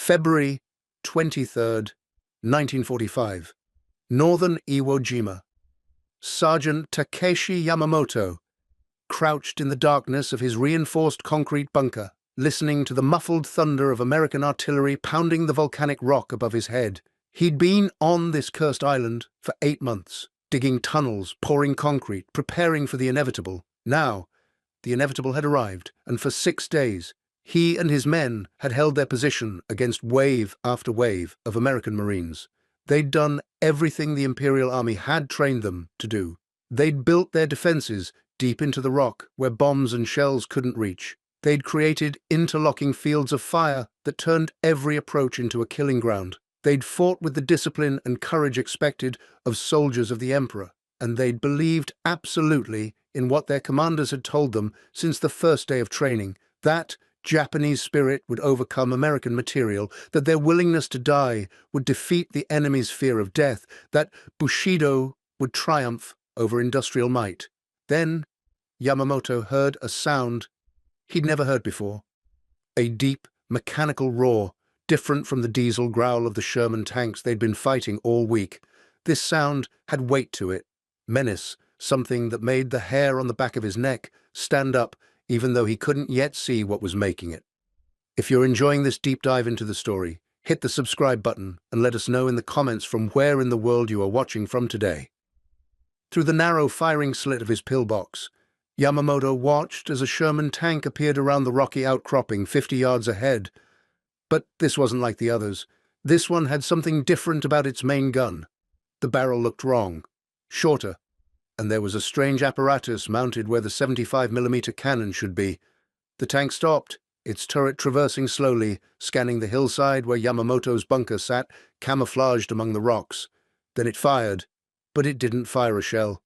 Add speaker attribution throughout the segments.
Speaker 1: February 23rd, 1945. Northern Iwo Jima. Sergeant Takeshi Yamamoto crouched in the darkness of his reinforced concrete bunker, listening to the muffled thunder of American artillery pounding the volcanic rock above his head. He'd been on this cursed island for 8 months, digging tunnels, pouring concrete, preparing for the inevitable. Now, the inevitable had arrived, and for 6 days, he and his men had held their position against wave after wave of American Marines. They'd done everything the Imperial Army had trained them to do. They'd built their defenses deep into the rock, where bombs and shells couldn't reach. They'd created interlocking fields of fire that turned every approach into a killing ground. They'd fought with the discipline and courage expected of soldiers of the Emperor, and they'd believed absolutely in what their commanders had told them since the first day of training, that Japanese spirit would overcome American material, that their willingness to die would defeat the enemy's fear of death, that bushido would triumph over industrial might. Then Yamamoto heard a sound he'd never heard before. A deep, mechanical roar, different from the diesel growl of the Sherman tanks they'd been fighting all week. This sound had weight to it, menace, something that made the hair on the back of his neck stand up even though he couldn't yet see what was making it. If you're enjoying this deep dive into the story, hit the subscribe button and let us know in the comments from where in the world you are watching from today. Through the narrow firing slit of his pillbox, Yamamoto watched as a Sherman tank appeared around the rocky outcropping 50 yards ahead. But this wasn't like the others. This one had something different about its main gun. The barrel looked wrong, shorter, and there was a strange apparatus mounted where the 75mm cannon should be. The tank stopped, its turret traversing slowly, scanning the hillside where Yamamoto's bunker sat, camouflaged among the rocks. Then it fired, but it didn't fire a shell.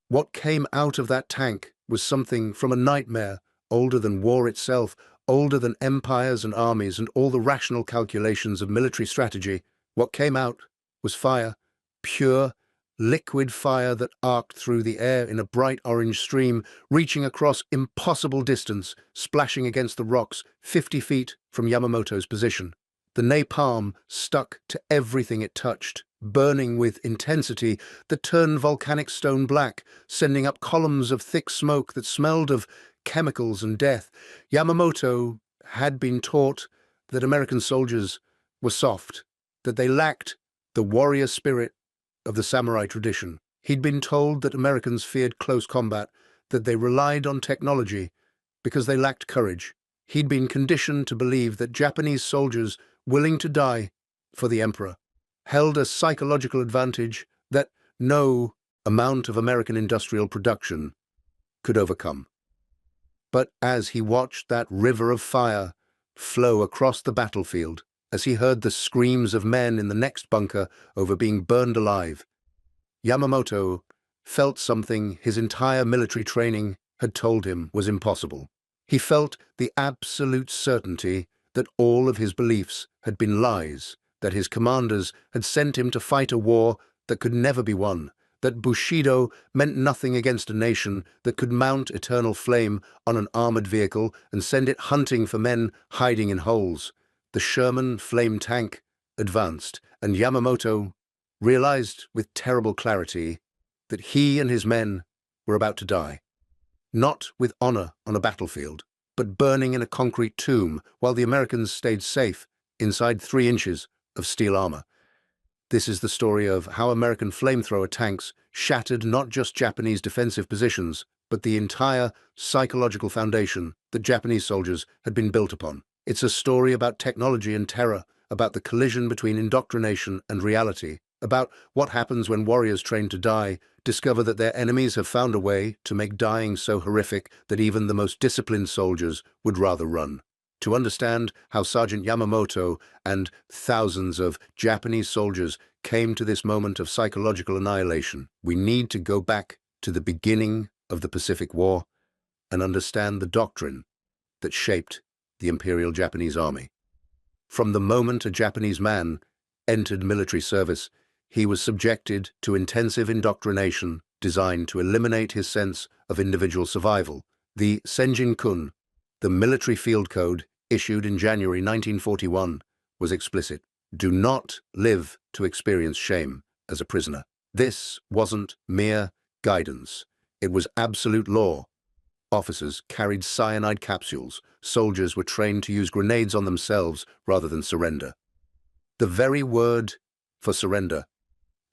Speaker 1: What came out of that tank was something from a nightmare, older than war itself, older than empires and armies and all the rational calculations of military strategy. What came out was fire, pure, liquid fire that arced through the air in a bright orange stream, reaching across impossible distance, splashing against the rocks 50 feet from Yamamoto's position. The napalm stuck to everything it touched, burning with intensity that turned volcanic stone black, sending up columns of thick smoke that smelled of chemicals and death. Yamamoto had been taught that American soldiers were soft, that they lacked the warrior spirit of the samurai tradition. He'd been told that Americans feared close combat, that they relied on technology because they lacked courage. He'd been conditioned to believe that Japanese soldiers willing to die for the Emperor held a psychological advantage that no amount of American industrial production could overcome. But as he watched that river of fire flow across the battlefield, as he heard the screams of men in the next bunker over being burned alive, Yamamoto felt something his entire military training had told him was impossible. He felt the absolute certainty that all of his beliefs had been lies, that his commanders had sent him to fight a war that could never be won, that bushido meant nothing against a nation that could mount eternal flame on an armored vehicle and send it hunting for men hiding in holes. The Sherman flame tank advanced, and Yamamoto realized with terrible clarity that he and his men were about to die. Not with honor on a battlefield, but burning in a concrete tomb while the Americans stayed safe inside 3 inches of steel armor. This is the story of how American flamethrower tanks shattered not just Japanese defensive positions, but the entire psychological foundation that Japanese soldiers had been built upon. It's a story about technology and terror, about the collision between indoctrination and reality, about what happens when warriors trained to die discover that their enemies have found a way to make dying so horrific that even the most disciplined soldiers would rather run. To understand how Sergeant Yamamoto and thousands of Japanese soldiers came to this moment of psychological annihilation, we need to go back to the beginning of the Pacific War and understand the doctrine that shaped the Imperial Japanese Army. From the moment a Japanese man entered military service, he was subjected to intensive indoctrination designed to eliminate his sense of individual survival. The Senjin-kun, the military field code issued in January 1941, was explicit. Do not live to experience shame as a prisoner. This wasn't mere guidance. It was absolute law. Officers carried cyanide capsules. Soldiers were trained to use grenades on themselves rather than surrender. The very word for surrender,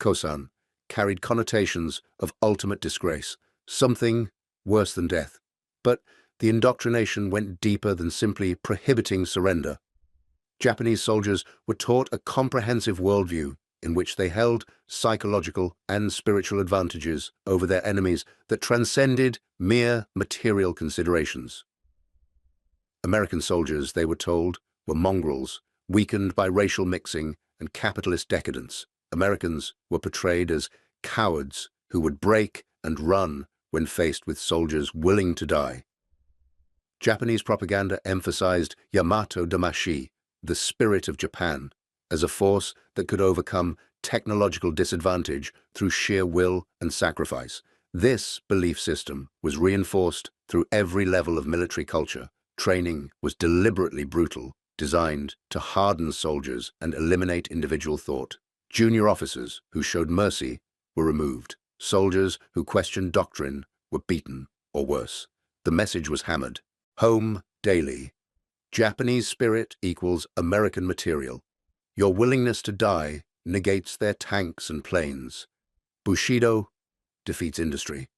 Speaker 1: kosan, carried connotations of ultimate disgrace, something worse than death. But the indoctrination went deeper than simply prohibiting surrender. Japanese soldiers were taught a comprehensive worldview in which they held psychological and spiritual advantages over their enemies that transcended mere material considerations. American soldiers, they were told, were mongrels, weakened by racial mixing and capitalist decadence. Americans were portrayed as cowards who would break and run when faced with soldiers willing to die. Japanese propaganda emphasized Yamamoto Damashi, the spirit of Japan, as a force that could overcome technological disadvantage through sheer will and sacrifice. This belief system was reinforced through every level of military culture. Training was deliberately brutal, designed to harden soldiers and eliminate individual thought. Junior officers who showed mercy were removed. Soldiers who questioned doctrine were beaten, or worse. The message was hammered home daily. Japanese spirit equals American material. Your willingness to die negates their tanks and planes. Bushido defeats industry.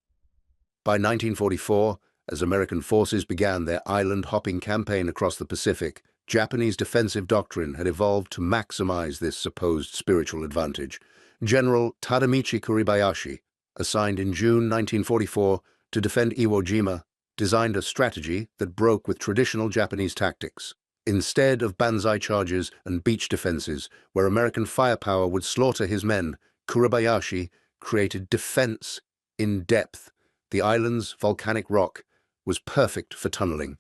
Speaker 1: By 1944, as American forces began their island-hopping campaign across the Pacific, Japanese defensive doctrine had evolved to maximize this supposed spiritual advantage. General Tadamichi Kuribayashi, assigned in June 1944 to defend Iwo Jima, designed a strategy that broke with traditional Japanese tactics. Instead of banzai charges and beach defenses, where American firepower would slaughter his men, Kuribayashi created defense in depth. The island's volcanic rock was perfect for tunneling.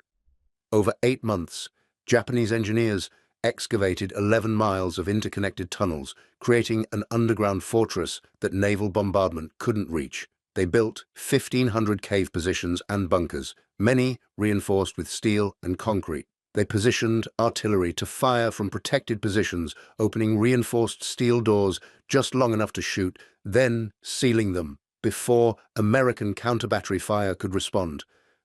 Speaker 1: Over 8 months, Japanese engineers excavated 11 miles of interconnected tunnels, creating an underground fortress that naval bombardment couldn't reach. They built 1,500 cave positions and bunkers, many reinforced with steel and concrete. They positioned artillery to fire from protected positions, opening reinforced steel doors just long enough to shoot, then sealing them before American counter-battery fire could respond.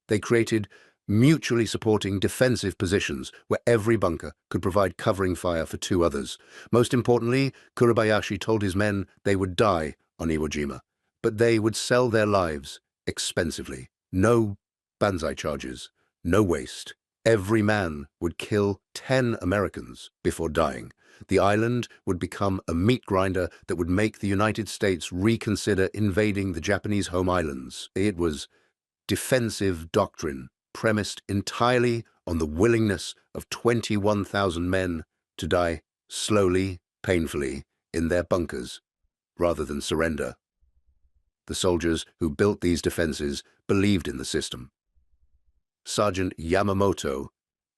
Speaker 1: They created mutually supporting defensive positions where every bunker could provide covering fire for 2 others. Most importantly, Kuribayashi told his men they would die on Iwo Jima, but they would sell their lives expensively. No banzai charges, no waste. Every man would kill 10 Americans before dying. The island would become a meat grinder that would make the United States reconsider invading the Japanese home islands. It was defensive doctrine, premised entirely on the willingness of 21,000 men to die slowly, painfully, in their bunkers, rather than surrender. The soldiers who built these defenses believed in the system. Sergeant Yamamoto,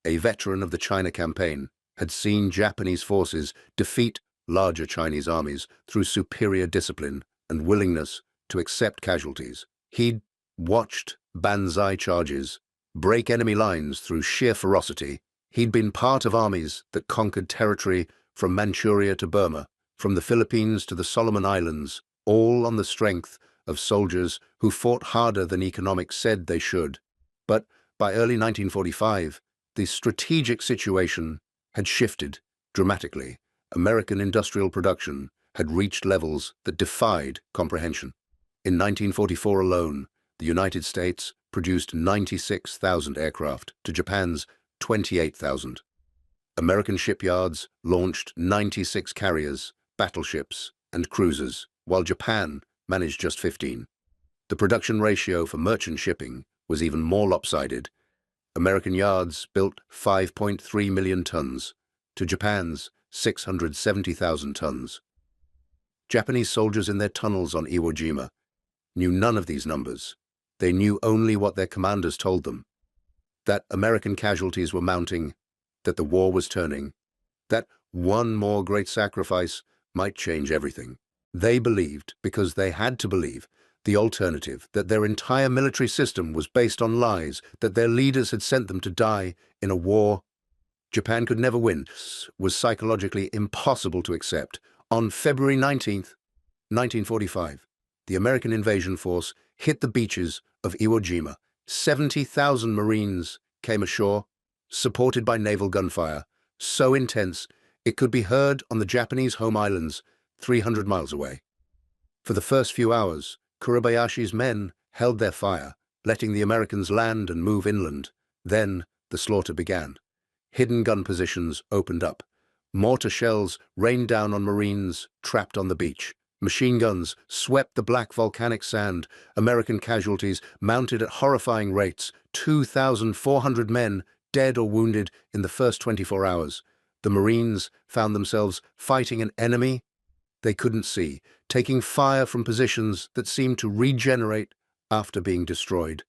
Speaker 1: a veteran of the China campaign, had seen Japanese forces defeat larger Chinese armies through superior discipline and willingness to accept casualties. He'd watched banzai charges break enemy lines through sheer ferocity. He'd been part of armies that conquered territory from Manchuria to Burma, from the Philippines to the Solomon Islands, all on the strength of soldiers who fought harder than economics said they should. But by early 1945, the strategic situation had shifted dramatically. American industrial production had reached levels that defied comprehension. In 1944 alone, the United States produced 96,000 aircraft to Japan's 28,000. American shipyards launched 96 carriers, battleships, and cruisers, while Japan managed just 15. The production ratio for merchant shipping was even more lopsided. American yards built 5.3 million tons to Japan's 670,000 tons. Japanese soldiers in their tunnels on Iwo Jima knew none of these numbers. They knew only what their commanders told them: that American casualties were mounting, that the war was turning, that one more great sacrifice might change everything. They believed, because they had to believe, the alternative, that their entire military system was based on lies, that their leaders had sent them to die in a war Japan could never win. This was psychologically impossible to accept. On February 19th, 1945, the American invasion force hit the beaches of Iwo Jima. 70,000 Marines came ashore, supported by naval gunfire, so intense it could be heard on the Japanese home islands 300 miles away. For the first few hours, Kuribayashi's men held their fire, letting the Americans land and move inland. Then the slaughter began. Hidden gun positions opened up. Mortar shells rained down on Marines trapped on the beach. Machine guns swept the black volcanic sand. American casualties mounted at horrifying rates. 2,400 men dead or wounded in the first 24 hours. The Marines found themselves fighting an enemy they couldn't see, taking fire from positions that seemed to regenerate after being destroyed.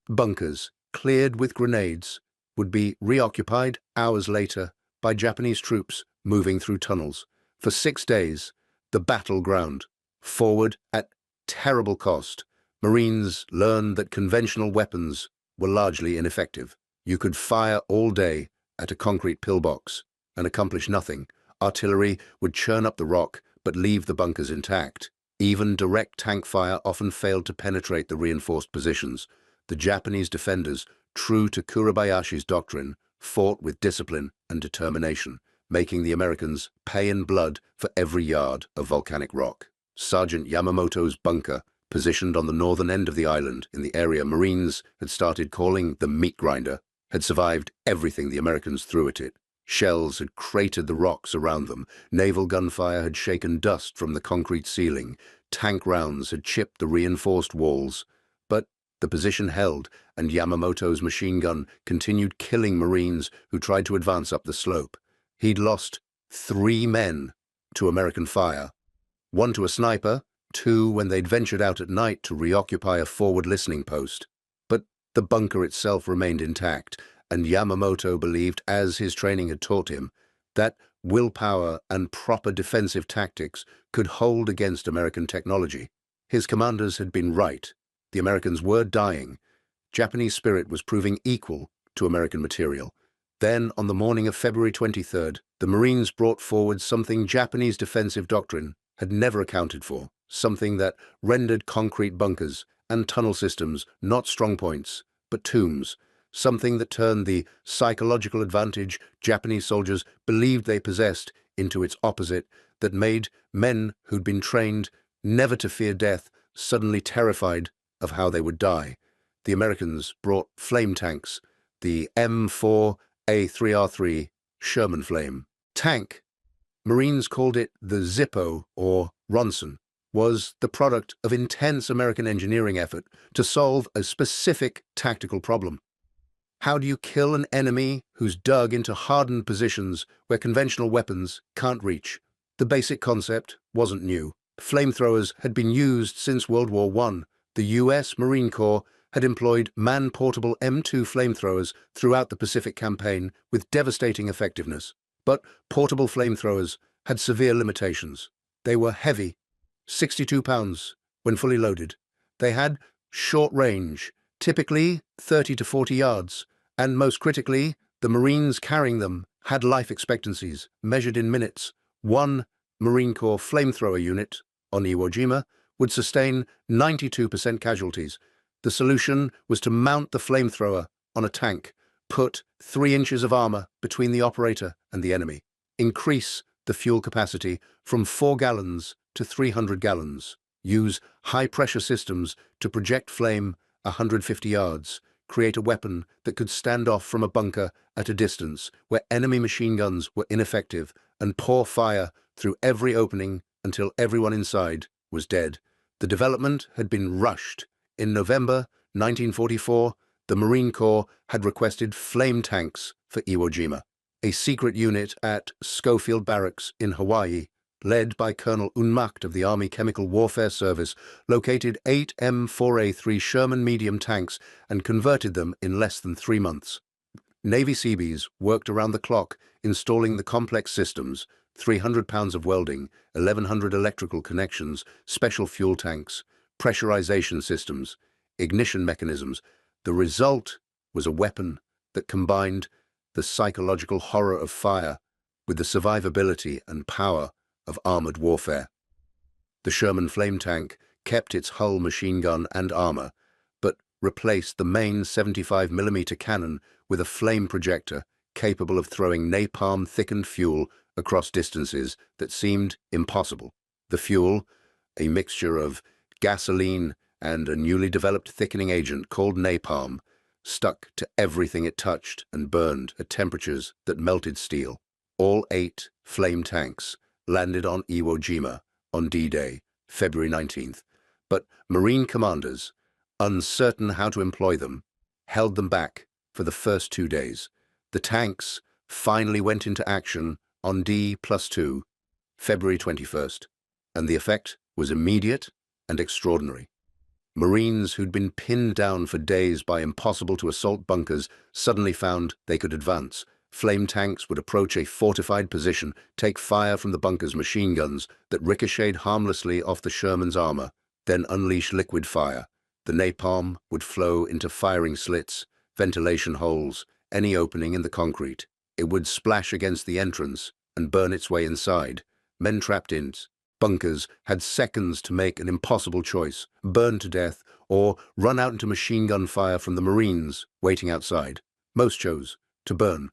Speaker 1: Bunkers, cleared with grenades, would be reoccupied hours later by Japanese troops moving through tunnels. For 6 days, the battleground, forward at terrible cost. Marines learned that conventional weapons were largely ineffective. You could fire all day at a concrete pillbox and accomplish nothing. Artillery would churn up the rock but leave the bunkers intact. Even direct tank fire often failed to penetrate the reinforced positions. The Japanese defenders, true to Kuribayashi's doctrine, fought with discipline and determination, making the Americans pay in blood for every yard of volcanic rock. Sergeant Yamamoto's bunker, positioned on the northern end of the island in the area Marines had started calling the meat grinder, had survived everything the Americans threw at it. Shells had cratered the rocks around them, naval gunfire had shaken dust from the concrete ceiling, tank rounds had chipped the reinforced walls. But the position held, and Yamamoto's machine gun continued killing Marines who tried to advance up the slope. He'd lost 3 men to American fire, 1 to a sniper, 2 when they'd ventured out at night to reoccupy a forward listening post. But the bunker itself remained intact, and Yamamoto believed, as his training had taught him, that willpower and proper defensive tactics could hold against American technology. His commanders had been right. The Americans were dying. Japanese spirit was proving equal to American material. Then, on the morning of February 23rd, the Marines brought forward something Japanese defensive doctrine had never accounted for, something that rendered concrete bunkers and tunnel systems not strongpoints, but tombs, something that turned the psychological advantage Japanese soldiers believed they possessed into its opposite, that made men who'd been trained never to fear death suddenly terrified of how they would die. The Americans brought flame tanks, the M4A3R3 Sherman Flame tank. Marines called it the Zippo or Ronson, was the product of intense American engineering effort to solve a specific tactical problem. How do you kill an enemy who's dug into hardened positions where conventional weapons can't reach? The basic concept wasn't new. Flamethrowers had been used since World War I. The U.S. Marine Corps had employed man-portable M2 flamethrowers throughout the Pacific Campaign with devastating effectiveness. But portable flamethrowers had severe limitations. They were heavy, 62 pounds when fully loaded. They had short range, typically 30 to 40 yards, and most critically, the Marines carrying them had life expectancies measured in minutes. One Marine Corps flamethrower unit on Iwo Jima would sustain 92% casualties. The solution was to mount the flamethrower on a tank, put 3 inches of armor between the operator and the enemy, increase the fuel capacity from 4 gallons to 300 gallons, use high-pressure systems to project flame 150 yards, create a weapon that could stand off from a bunker at a distance where enemy machine guns were ineffective, and pour fire through every opening until everyone inside was dead. The development had been rushed. In November 1944, the Marine Corps had requested flame tanks for Iwo Jima. A secret unit at Schofield Barracks in Hawaii, led by Colonel Unmacht of the Army Chemical Warfare Service, located 8 M4A3 Sherman medium tanks and converted them in less than 3 months. Navy Seabees worked around the clock, installing the complex systems, 300 pounds of welding, 1,100 electrical connections, special fuel tanks, pressurization systems, ignition mechanisms. The result was a weapon that combined the psychological horror of fire with the survivability and power of armored warfare. The Sherman flame tank kept its hull machine gun and armor, but replaced the main 75mm cannon with a flame projector capable of throwing napalm-thickened fuel across distances that seemed impossible. The fuel, a mixture of gasoline and a newly developed thickening agent called napalm, stuck to everything it touched and burned at temperatures that melted steel. All 8 flame tanks landed on Iwo Jima on D-Day, February 19th, but Marine commanders, uncertain how to employ them, held them back for the first 2 days. The tanks finally went into action on D+2, February 21st, and the effect was immediate and extraordinary. Marines who'd been pinned down for days by impossible-to-assault bunkers suddenly found they could advance. Flame tanks would approach a fortified position, take fire from the bunker's machine guns that ricocheted harmlessly off the Sherman's armor, then unleash liquid fire. The napalm would flow into firing slits, ventilation holes, any opening in the concrete. It would splash against the entrance and burn its way inside. Men trapped in bunkers had seconds to make an impossible choice: burn to death or run out into machine gun fire from the Marines waiting outside. Most chose to burn.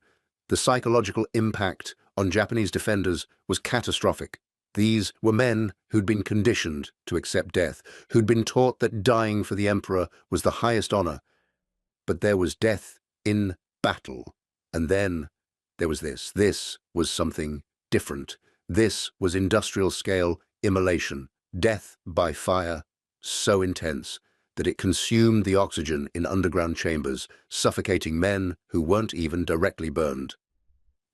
Speaker 1: The psychological impact on Japanese defenders was catastrophic. These were men who'd been conditioned to accept death, who'd been taught that dying for the emperor was the highest honor. But there was death in battle. And then there was this. This was something different. This was industrial-scale immolation, death by fire, so intense that it consumed the oxygen in underground chambers, suffocating men who weren't even directly burned.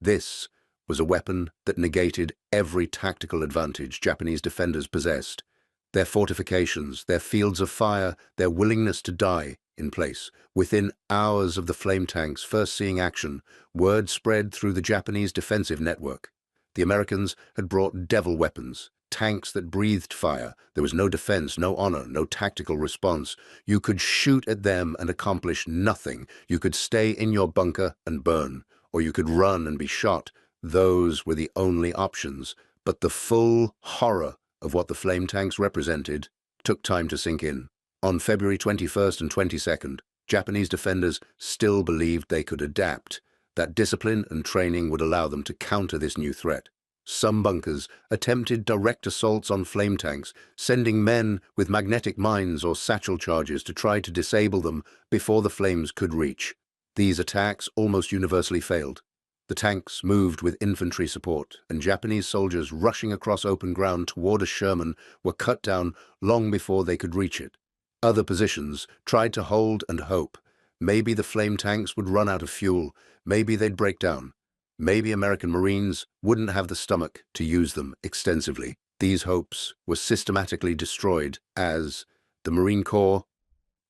Speaker 1: This was a weapon that negated every tactical advantage Japanese defenders possessed. Their fortifications, their fields of fire, their willingness to die in place. Within hours of the flame tanks first seeing action, word spread through the Japanese defensive network. The Americans had brought devil weapons, tanks that breathed fire. There was no defense, no honor, no tactical response. You could shoot at them and accomplish nothing. You could stay in your bunker and burn, or you could run and be shot. Those were the only options. But the full horror of what the flame tanks represented took time to sink in. On February 21st and 22nd, Japanese defenders still believed they could adapt. That discipline and training would allow them to counter this new threat. Some bunkers attempted direct assaults on flame tanks, sending men with magnetic mines or satchel charges to try to disable them before the flames could reach. These attacks almost universally failed. The tanks moved with infantry support, and Japanese soldiers rushing across open ground toward a Sherman were cut down long before they could reach it. Other positions tried to hold and hope. Maybe the flame tanks would run out of fuel. Maybe they'd break down. Maybe American Marines wouldn't have the stomach to use them extensively. These hopes were systematically destroyed as the Marine Corps,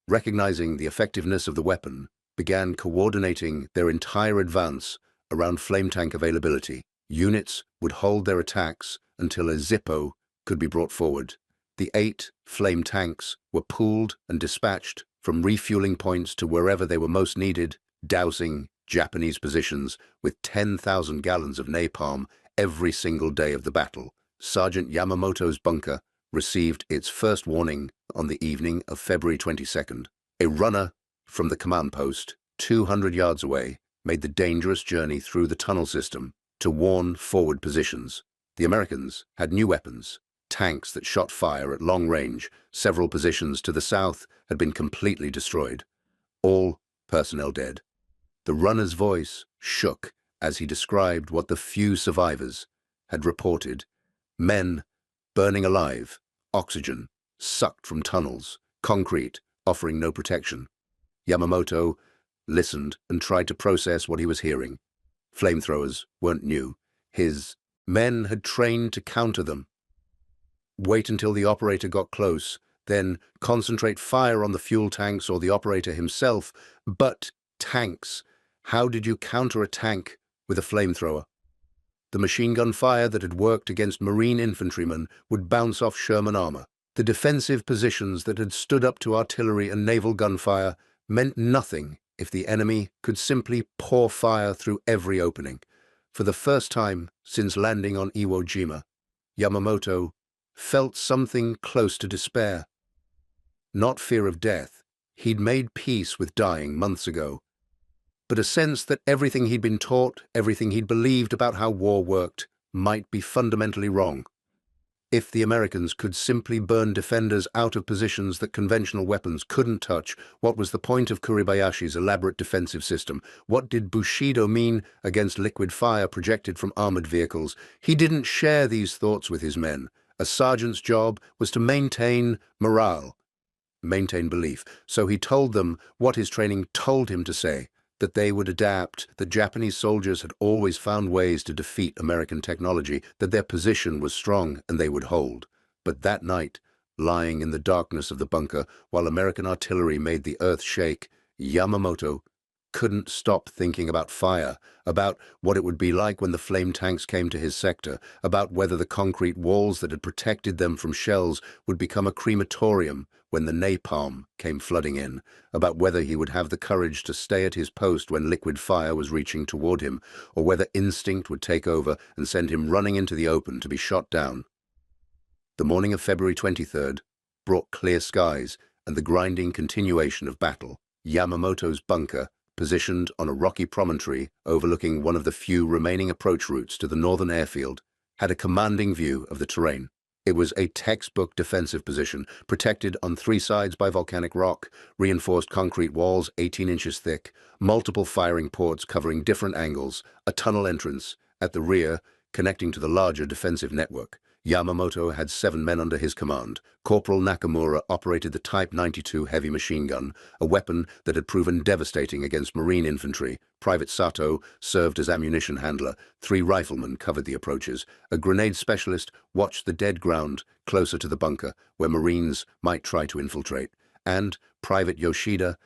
Speaker 1: recognizing the effectiveness of the weapon, began coordinating their entire advance around flame tank availability. Units would hold their attacks until a Zippo could be brought forward. The 8 flame tanks were pooled and dispatched from refueling points to wherever they were most needed, dousing Japanese positions with 10,000 gallons of napalm every single day of the battle. Sergeant Yamamoto's bunker received its first warning on the evening of February 22nd. A runner from the command post, 200 yards away, made the dangerous journey through the tunnel system to warn forward positions. The Americans had new weapons, tanks that shot fire at long range. Several positions to the south had been completely destroyed. All personnel dead. The runner's voice shook as he described what the few survivors had reported. Men burning alive, oxygen sucked from tunnels, concrete offering no protection. Yamamoto listened and tried to process what he was hearing. Flamethrowers weren't new. His men had trained to counter them. Wait until the operator got close, then concentrate fire on the fuel tanks or the operator himself. But tanks, how did you counter a tank with a flamethrower? The machine gun fire that had worked against Marine infantrymen would bounce off Sherman armor. The defensive positions that had stood up to artillery and naval gunfire meant nothing if the enemy could simply pour fire through every opening. For the first time since landing on Iwo Jima, Yamamoto felt something close to despair. Not fear of death. He'd made peace with dying months ago, but a sense that everything he'd been taught, everything he'd believed about how war worked, might be fundamentally wrong. If the Americans could simply burn defenders out of positions that conventional weapons couldn't touch, what was the point of Kuribayashi's elaborate defensive system? What did bushido mean against liquid fire projected from armored vehicles? He didn't share these thoughts with his men. A sergeant's job was to maintain morale, maintain belief. So he told them what his training told him to say, that they would adapt, that Japanese soldiers had always found ways to defeat American technology, that their position was strong and they would hold. But that night, lying in the darkness of the bunker, while American artillery made the earth shake, Yamamoto couldn't stop thinking about fire, about what it would be like when the flame tanks came to his sector, about whether the concrete walls that had protected them from shells would become a crematorium when the napalm came flooding in, about whether he would have the courage to stay at his post when liquid fire was reaching toward him, or whether instinct would take over and send him running into the open to be shot down. The morning of February 23rd brought clear skies and the grinding continuation of battle. Yamamoto's bunker, positioned on a rocky promontory overlooking one of the few remaining approach routes to the northern airfield, had a commanding view of the terrain. It was a textbook defensive position, protected on three sides by volcanic rock, reinforced concrete walls 18 inches thick, multiple firing ports covering different angles, a tunnel entrance at the rear connecting to the larger defensive network. Yamamoto had 7 men under his command. Corporal Nakamura operated the Type 92 heavy machine gun, a weapon that had proven devastating against Marine infantry. Private Sato served as ammunition handler. 3 riflemen covered the approaches. A grenade specialist watched the dead ground closer to the bunker, where Marines might try to infiltrate. And Private Yoshida,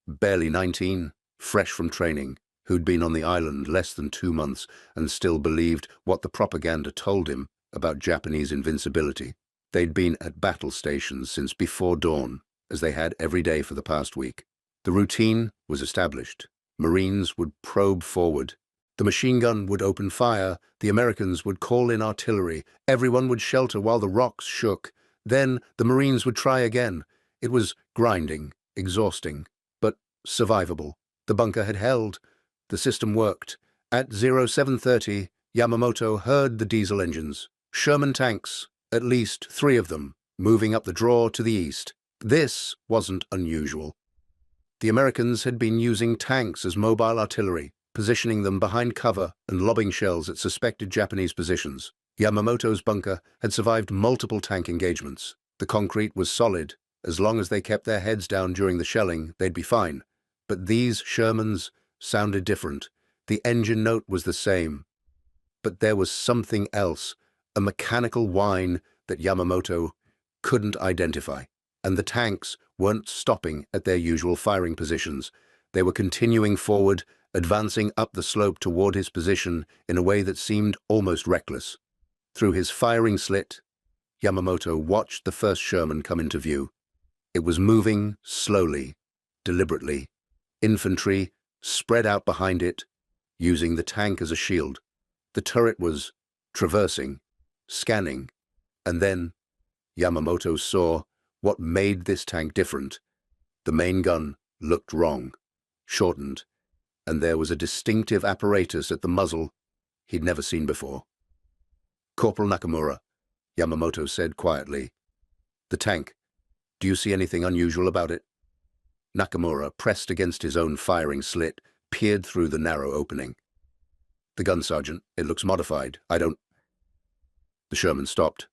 Speaker 1: barely 19, fresh from training, who'd been on the island less than 2 months and still believed what the propaganda told him about Japanese invincibility. They'd been at battle stations since before dawn, as they had every day for the past week. The routine was established. Marines would probe forward. The machine gun would open fire. The Americans would call in artillery. Everyone would shelter while the rocks shook. Then the Marines would try again. It was grinding, exhausting, but survivable. The bunker had held. The system worked. At 0730, Yamamoto heard the diesel engines. Sherman tanks, at least 3 of them, moving up the draw to the east. This wasn't unusual. The Americans had been using tanks as mobile artillery, positioning them behind cover and lobbing shells at suspected Japanese positions. Yamamoto's bunker had survived multiple tank engagements. The concrete was solid. As long as they kept their heads down during the shelling, they'd be fine. But these Shermans sounded different. The engine note was the same. But there was something else, a mechanical whine that Yamamoto couldn't identify. And the tanks weren't stopping at their usual firing positions. They were continuing forward, advancing up the slope toward his position in a way that seemed almost reckless. Through his firing slit, Yamamoto watched the first Sherman come into view. It was moving slowly, deliberately. Infantry spread out behind it, using the tank as a shield. The turret was traversing, scanning, and then Yamamoto saw what made this tank different. The main gun looked wrong, shortened, and there was a distinctive apparatus at the muzzle he'd never seen before. "Corporal Nakamura," Yamamoto said quietly. "The tank. Do you see anything unusual about it?" Nakamura, pressed against his own firing slit, peered through the narrow opening. "The gun, Sergeant. It looks modified. I don't—" The Sherman stopped.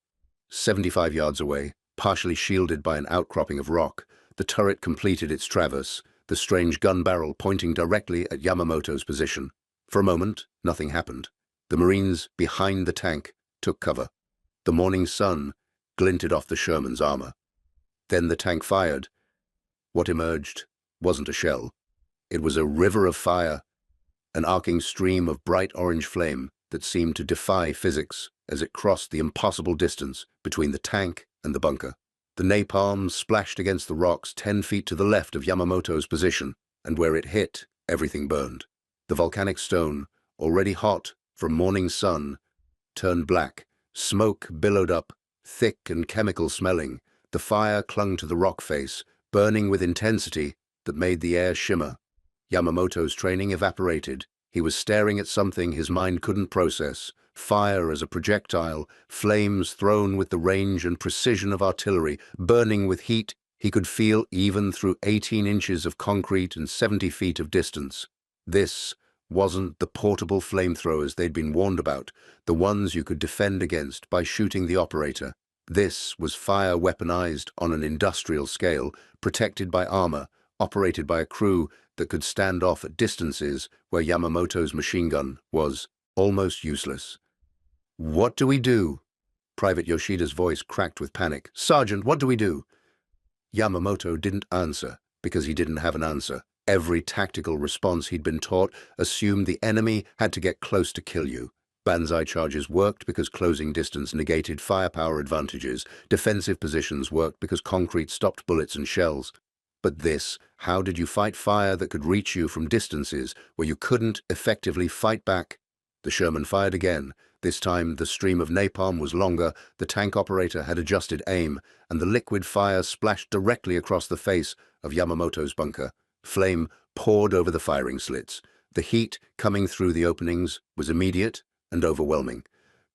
Speaker 1: 75 yards away, partially shielded by an outcropping of rock, the turret completed its traverse, the strange gun barrel pointing directly at Yamamoto's position. For a moment, nothing happened. The Marines behind the tank took cover. The morning sun glinted off the Sherman's armor. Then the tank fired. What emerged wasn't a shell. It was a river of fire, an arcing stream of bright orange flame that seemed to defy physics as it crossed the impossible distance between the tank and the bunker. The napalm splashed against the rocks 10 feet to the left of Yamamoto's position, and where it hit, everything burned. The volcanic stone, already hot from morning sun, turned black. Smoke billowed up, thick and chemical-smelling. The fire clung to the rock face, burning with intensity that made the air shimmer. Yamamoto's training evaporated. He was staring at something his mind couldn't process. Fire as a projectile, flames thrown with the range and precision of artillery, burning with heat he could feel even through 18 inches of concrete and 70 feet of distance. This wasn't the portable flamethrowers they'd been warned about, the ones you could defend against by shooting the operator. This was fire weaponized on an industrial scale, protected by armor, operated by a crew that could stand off at distances where Yamamoto's machine gun was almost useless. "What do we do?" Private Yoshida's voice cracked with panic. "Sergeant, what do we do?" Yamamoto didn't answer because he didn't have an answer. Every tactical response he'd been taught assumed the enemy had to get close to kill you. Banzai charges worked because closing distance negated firepower advantages. Defensive positions worked because concrete stopped bullets and shells. But this, how did you fight fire that could reach you from distances where you couldn't effectively fight back? The Sherman fired again. This time the stream of napalm was longer, the tank operator had adjusted aim, and the liquid fire splashed directly across the face of Yamamoto's bunker. Flame poured over the firing slits. The heat coming through the openings was immediate and overwhelming.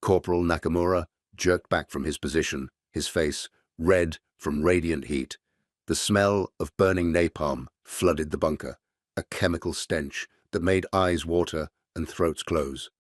Speaker 1: Corporal Nakamura jerked back from his position, his face red from radiant heat. The smell of burning napalm flooded the bunker, a chemical stench that made eyes water and throats close.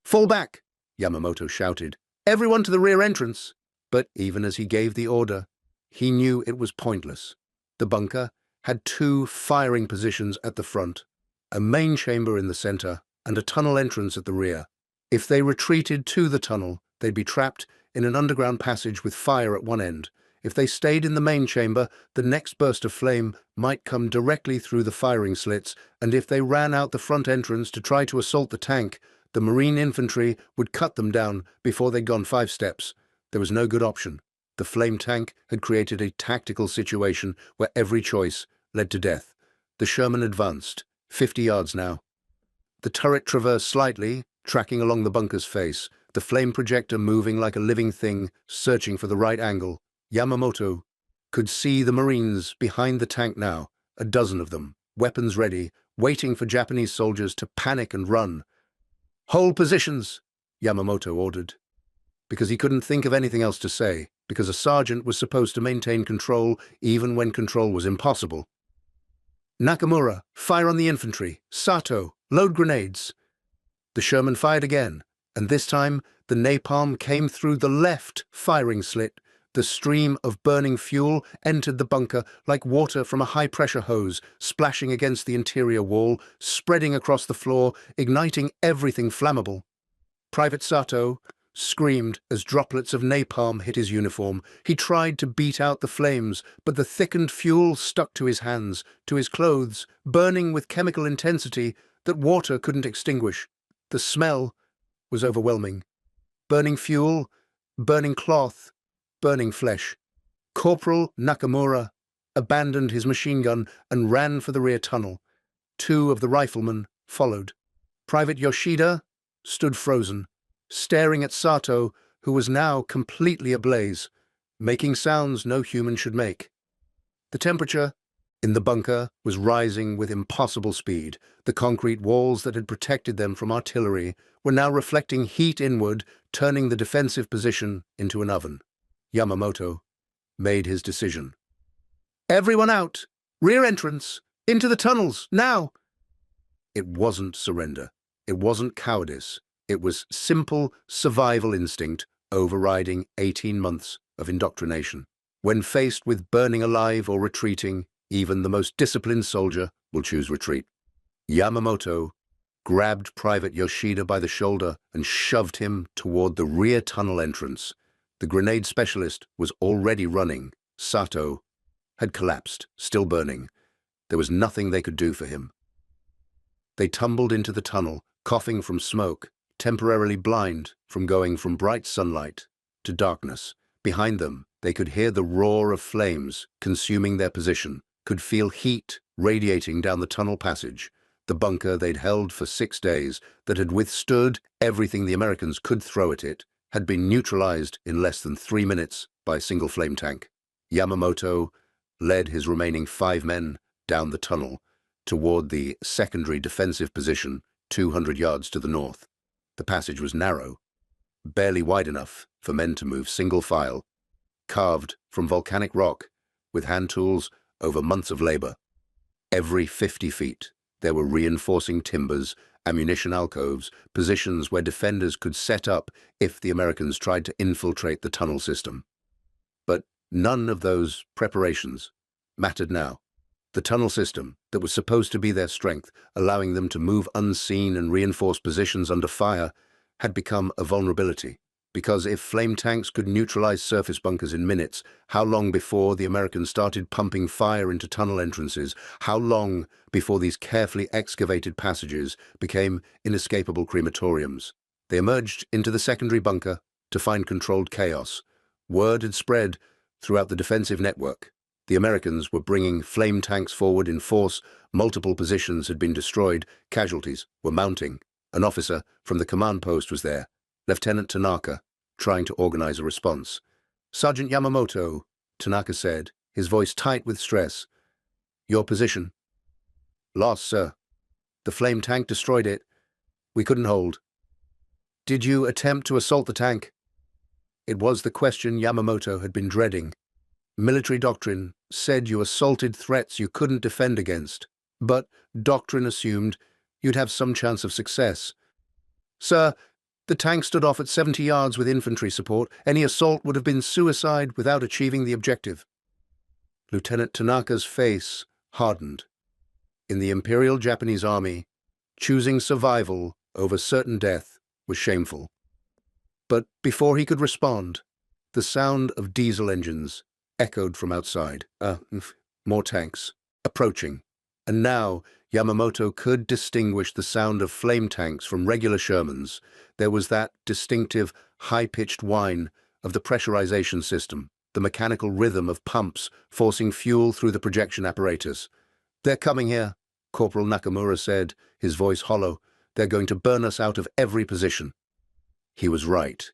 Speaker 1: "Fall back!" Yamamoto shouted. "Everyone to the rear entrance!" But even as he gave the order, he knew it was pointless. The bunker had two firing positions at the front, a main chamber in the center and a tunnel entrance at the rear. If they retreated to the tunnel, they'd be trapped in an underground passage with fire at one end. If they stayed in the main chamber, the next burst of flame might come directly through the firing slits, and if they ran out the front entrance to try to assault the tank, the Marine infantry would cut them down before they'd gone 5 steps. There was no good option. The flame tank had created a tactical situation where every choice led to death. The Sherman advanced, 50 yards now. The turret traversed slightly, tracking along the bunker's face, the flame projector moving like a living thing, searching for the right angle. Yamamoto could see the Marines behind the tank now, a dozen of them, weapons ready, waiting for Japanese soldiers to panic and run. "Hold positions," Yamamoto ordered, because he couldn't think of anything else to say, because a sergeant was supposed to maintain control even when control was impossible. "Nakamura, fire on the infantry. Sato, load grenades." The Sherman fired again, and this time the napalm came through the left firing slit. The stream of burning fuel entered the bunker like water from a high-pressure hose, splashing against the interior wall, spreading across the floor, igniting everything flammable. Private Sato screamed as droplets of napalm hit his uniform. He tried to beat out the flames, but the thickened fuel stuck to his hands, to his clothes, burning with chemical intensity that water couldn't extinguish. The smell was overwhelming. Burning fuel, burning cloth, burning flesh. Corporal Nakamura abandoned his machine gun and ran for the rear tunnel. 2 of the riflemen followed. Private Yoshida stood frozen, staring at Sato, who was now completely ablaze, making sounds no human should make. The temperature in the bunker was rising with impossible speed. The concrete walls that had protected them from artillery were now reflecting heat inward, turning the defensive position into an oven. Yamamoto made his decision. "Everyone out! Rear entrance! Into the tunnels, now!" It wasn't surrender. It wasn't cowardice. It was simple survival instinct overriding 18 months of indoctrination. When faced with burning alive or retreating, even the most disciplined soldier will choose retreat. Yamamoto grabbed Private Yoshida by the shoulder and shoved him toward the rear tunnel entrance. The grenade specialist was already running. Sato had collapsed, still burning. There was nothing they could do for him. They tumbled into the tunnel, coughing from smoke, temporarily blind from going from bright sunlight to darkness. Behind them, they could hear the roar of flames consuming their position. could feel heat radiating down the tunnel passage. The bunker they'd held for 6 days, that had withstood everything the Americans could throw at it, had been neutralized in less than 3 minutes by a single flame tank. Yamamoto led his remaining 5 men down the tunnel toward the secondary defensive position 200 yards to the north. The passage was narrow, barely wide enough for men to move single file, carved from volcanic rock with hand tools over months of labor. Every 50 feet, there were reinforcing timbers, ammunition alcoves, positions where defenders could set up if the Americans tried to infiltrate the tunnel system. But none of those preparations mattered now. The tunnel system that was supposed to be their strength, allowing them to move unseen and reinforce positions under fire, had become a vulnerability. Because if flame tanks could neutralize surface bunkers in minutes, how long before the Americans started pumping fire into tunnel entrances? How long before these carefully excavated passages became inescapable crematoriums? They emerged into the secondary bunker to find controlled chaos. Word had spread throughout the defensive network. The Americans were bringing flame tanks forward in force. Multiple positions had been destroyed. Casualties were mounting. An officer from the command post was there, Lieutenant Tanaka, trying to organize a response. "Sergeant Yamamoto," Tanaka said, his voice tight with stress. "Your position?" "Lost, sir. The flame tank destroyed it. We couldn't hold." "Did you attempt to assault the tank?" It was the question Yamamoto had been dreading. Military doctrine said you assaulted threats you couldn't defend against, but doctrine assumed you'd have some chance of success. "Sir, the tank stood off at 70 yards with infantry support. Any assault would have been suicide without achieving the objective." Lieutenant Tanaka's face hardened. In the Imperial Japanese Army, choosing survival over certain death was shameful. But before he could respond, the sound of diesel engines echoed from outside. More tanks, approaching. And now Yamamoto could distinguish the sound of flame tanks from regular Shermans. There was that distinctive, high-pitched whine of the pressurization system, the mechanical rhythm of pumps forcing fuel through the projection apparatus. "They're coming here," Corporal Nakamura said, his voice hollow. "They're going to burn us out of every position." He was right.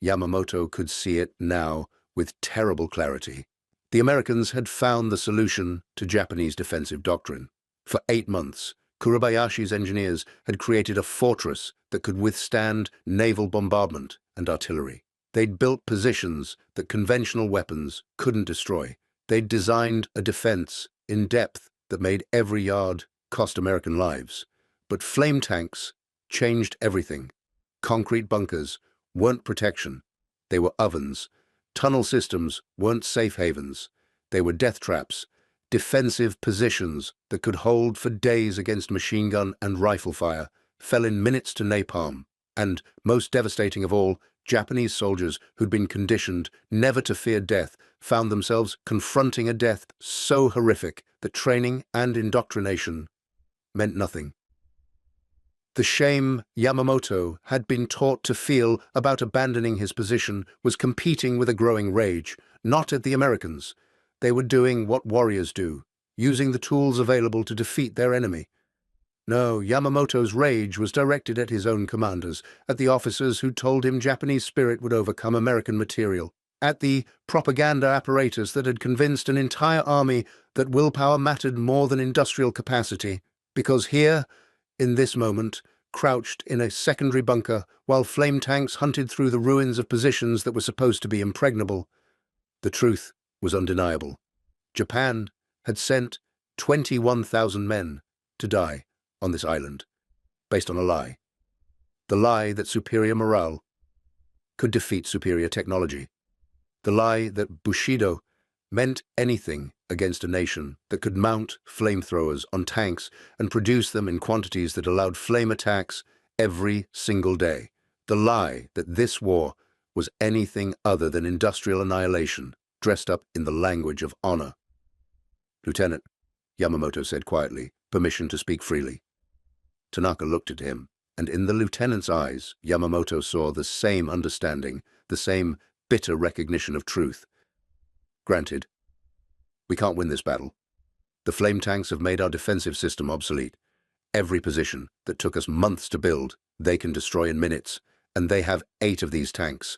Speaker 1: Yamamoto could see it now with terrible clarity. The Americans had found the solution to Japanese defensive doctrine. For 8 months, Kurebayashi's engineers had created a fortress that could withstand naval bombardment and artillery. They'd built positions that conventional weapons couldn't destroy. They'd designed a defense in depth that made every yard cost American lives. But flame tanks changed everything. Concrete bunkers weren't protection. They were ovens. Tunnel systems weren't safe havens. They were death traps, defensive positions that could hold for days against machine gun and rifle fire, fell in minutes to napalm. And, most devastating of all, Japanese soldiers who'd been conditioned never to fear death found themselves confronting a death so horrific that training and indoctrination meant nothing. The shame Yamamoto had been taught to feel about abandoning his position was competing with a growing rage, not at the Americans. They were doing what warriors do, using the tools available to defeat their enemy. No, Yamamoto's rage was directed at his own commanders, at the officers who told him Japanese spirit would overcome American material, at the propaganda apparatus that had convinced an entire army that willpower mattered more than industrial capacity. Because here, in this moment, crouched in a secondary bunker while flame tanks hunted through the ruins of positions that were supposed to be impregnable, the truth was undeniable. Japan had sent 21,000 men to die on this island, based on a lie. The lie that superior morale could defeat superior technology. The lie that bushido meant anything against a nation that could mount flamethrowers on tanks and produce them in quantities that allowed flame attacks every single day. The lie that this war was anything other than industrial annihilation, dressed up in the language of honor. "Lieutenant," Yamamoto said quietly, "permission to speak freely." Tanaka looked at him, and in the lieutenant's eyes, Yamamoto saw the same understanding, the same bitter recognition of truth. "Granted. We can't win this battle. The flame tanks have made our defensive system obsolete. Every position that took us months to build, they can destroy in minutes, and they have 8 of these tanks.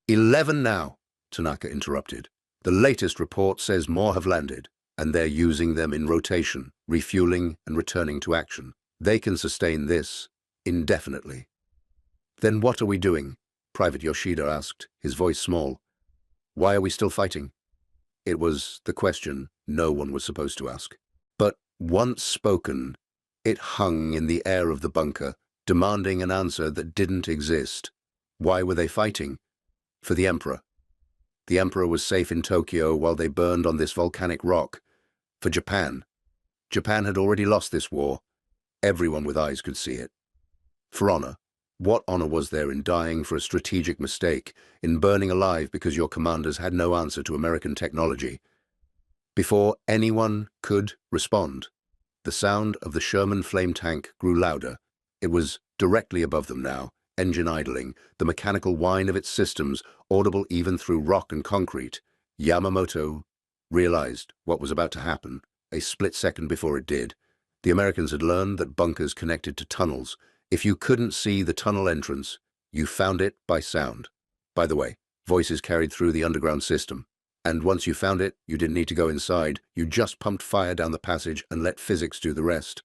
Speaker 1: 11 now, Tanaka interrupted. The latest report says more have landed, and they're using them in rotation, refueling and returning to action. They can sustain this indefinitely. Then what are we doing? Private Yoshida asked, his voice small. Why are we still fighting? It was the question no one was supposed to ask. But once spoken, it hung in the air of the bunker, demanding an answer that didn't exist. Why were they fighting? For the Emperor. The Emperor was safe in Tokyo while they burned on this volcanic rock. For Japan. Japan had already lost this war. Everyone with eyes could see it. For honor. What honor was there in dying for a strategic mistake, in burning alive because your commanders had no answer to American technology? Before anyone could respond, the sound of the Sherman flame tank grew louder. It was directly above them now, engine idling, the mechanical whine of its systems audible even through rock and concrete. Yamamoto realized what was about to happen, a split second before it did. The Americans had learned that bunkers connected to tunnels. If you couldn't see the tunnel entrance, you found it by sound. By the way, voices carried through the underground system. And once you found it, you didn't need to go inside. You just pumped fire down the passage and let physics do the rest.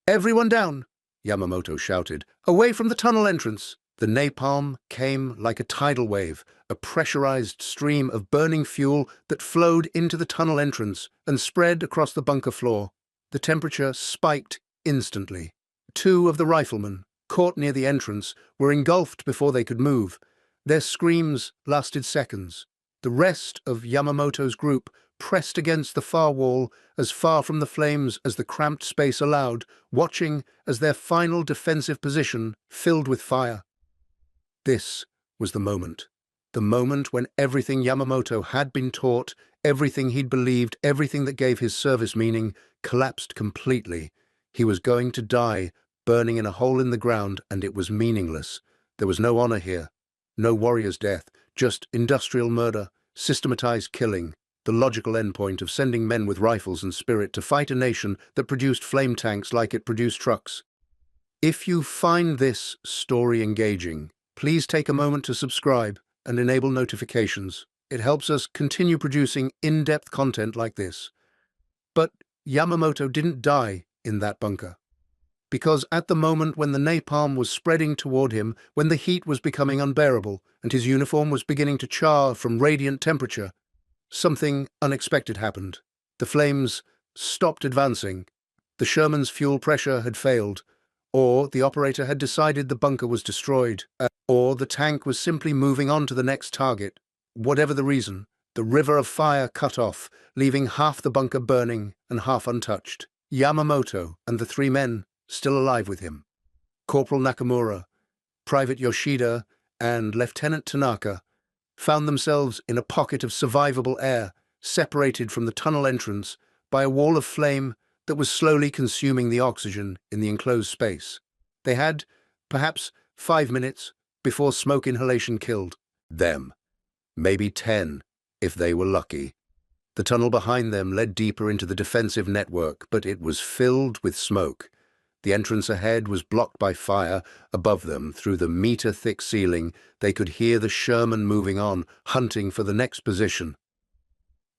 Speaker 1: Everyone down, Yamamoto shouted. Away from the tunnel entrance. The napalm came like a tidal wave, a pressurized stream of burning fuel that flowed into the tunnel entrance and spread across the bunker floor. The temperature spiked instantly. 2 of the riflemen, caught near the entrance, were engulfed before they could move. Their screams lasted seconds. The rest of Yamamoto's group pressed against the far wall, as far from the flames as the cramped space allowed, watching as their final defensive position filled with fire. This was the moment when everything Yamamoto had been taught, everything he'd believed, everything that gave his service meaning, collapsed completely. He was going to die, burning in a hole in the ground, and it was meaningless. There was no honor here, no warrior's death, just industrial murder, systematized killing, the logical endpoint of sending men with rifles and spirit to fight a nation that produced flame tanks like it produced trucks. If you find this story engaging, please take a moment to subscribe and enable notifications. It helps us continue producing in-depth content like this. But Yamamoto didn't die in that bunker. Because at the moment when the napalm was spreading toward him, when the heat was becoming unbearable and his uniform was beginning to char from radiant temperature, something unexpected happened. The flames stopped advancing. The Sherman's fuel pressure had failed, or the operator had decided the bunker was destroyed, or the tank was simply moving on to the next target. Whatever the reason, the river of fire cut off, leaving half the bunker burning and half untouched. Yamamoto and the 3 men still alive with him. Corporal Nakamura, Private Yoshida, and Lieutenant Tanaka found themselves in a pocket of survivable air, separated from the tunnel entrance by a wall of flame that was slowly consuming the oxygen in the enclosed space. They had, perhaps, 5 minutes before smoke inhalation killed them. Maybe 10, if they were lucky. The tunnel behind them led deeper into the defensive network, but it was filled with smoke. The entrance ahead was blocked by fire. Above them, through the meter-thick ceiling, they could hear the Sherman moving on, hunting for the next position.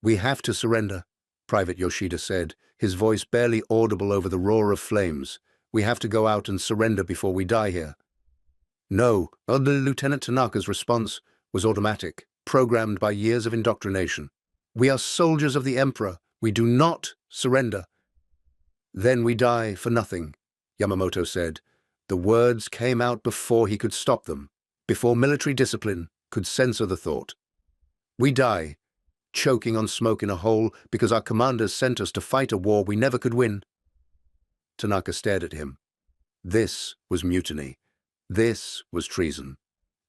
Speaker 1: "We have to surrender," Private Yoshida said, his voice barely audible over the roar of flames. "We have to go out and surrender before we die here." No, Lieutenant Tanaka's response was automatic, programmed by years of indoctrination. "We are soldiers of the Emperor. We do not surrender." "Then we die for nothing," Yamamoto said. The words came out before he could stop them, before military discipline could censor the thought. "We die, choking on smoke in a hole because our commanders sent us to fight a war we never could win." Tanaka stared at him. This was mutiny. This was treason.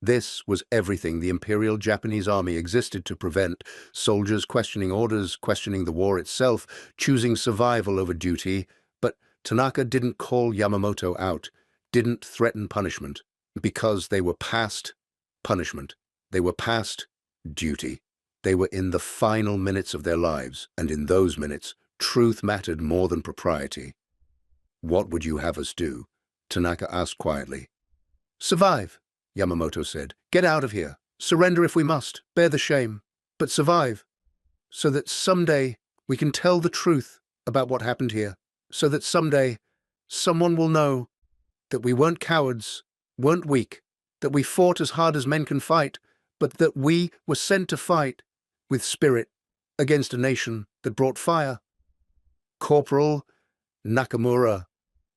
Speaker 1: This was everything the Imperial Japanese Army existed to prevent: soldiers questioning orders, questioning the war itself, choosing survival over duty. But Tanaka didn't call Yamamoto out, didn't threaten punishment, because they were past punishment. They were past duty. They were in the final minutes of their lives, and in those minutes, Truth mattered more than propriety. "What would you have us do?" Tanaka asked quietly. "Survive," Yamamoto said. "Get out of here. Surrender if we must. Bear the shame. But survive. So that someday we can tell the truth about what happened here. So that someday someone will know that we weren't cowards, weren't weak, that we fought as hard as men can fight, but that we were sent to fight with spirit against a nation that brought fire." Corporal Nakamura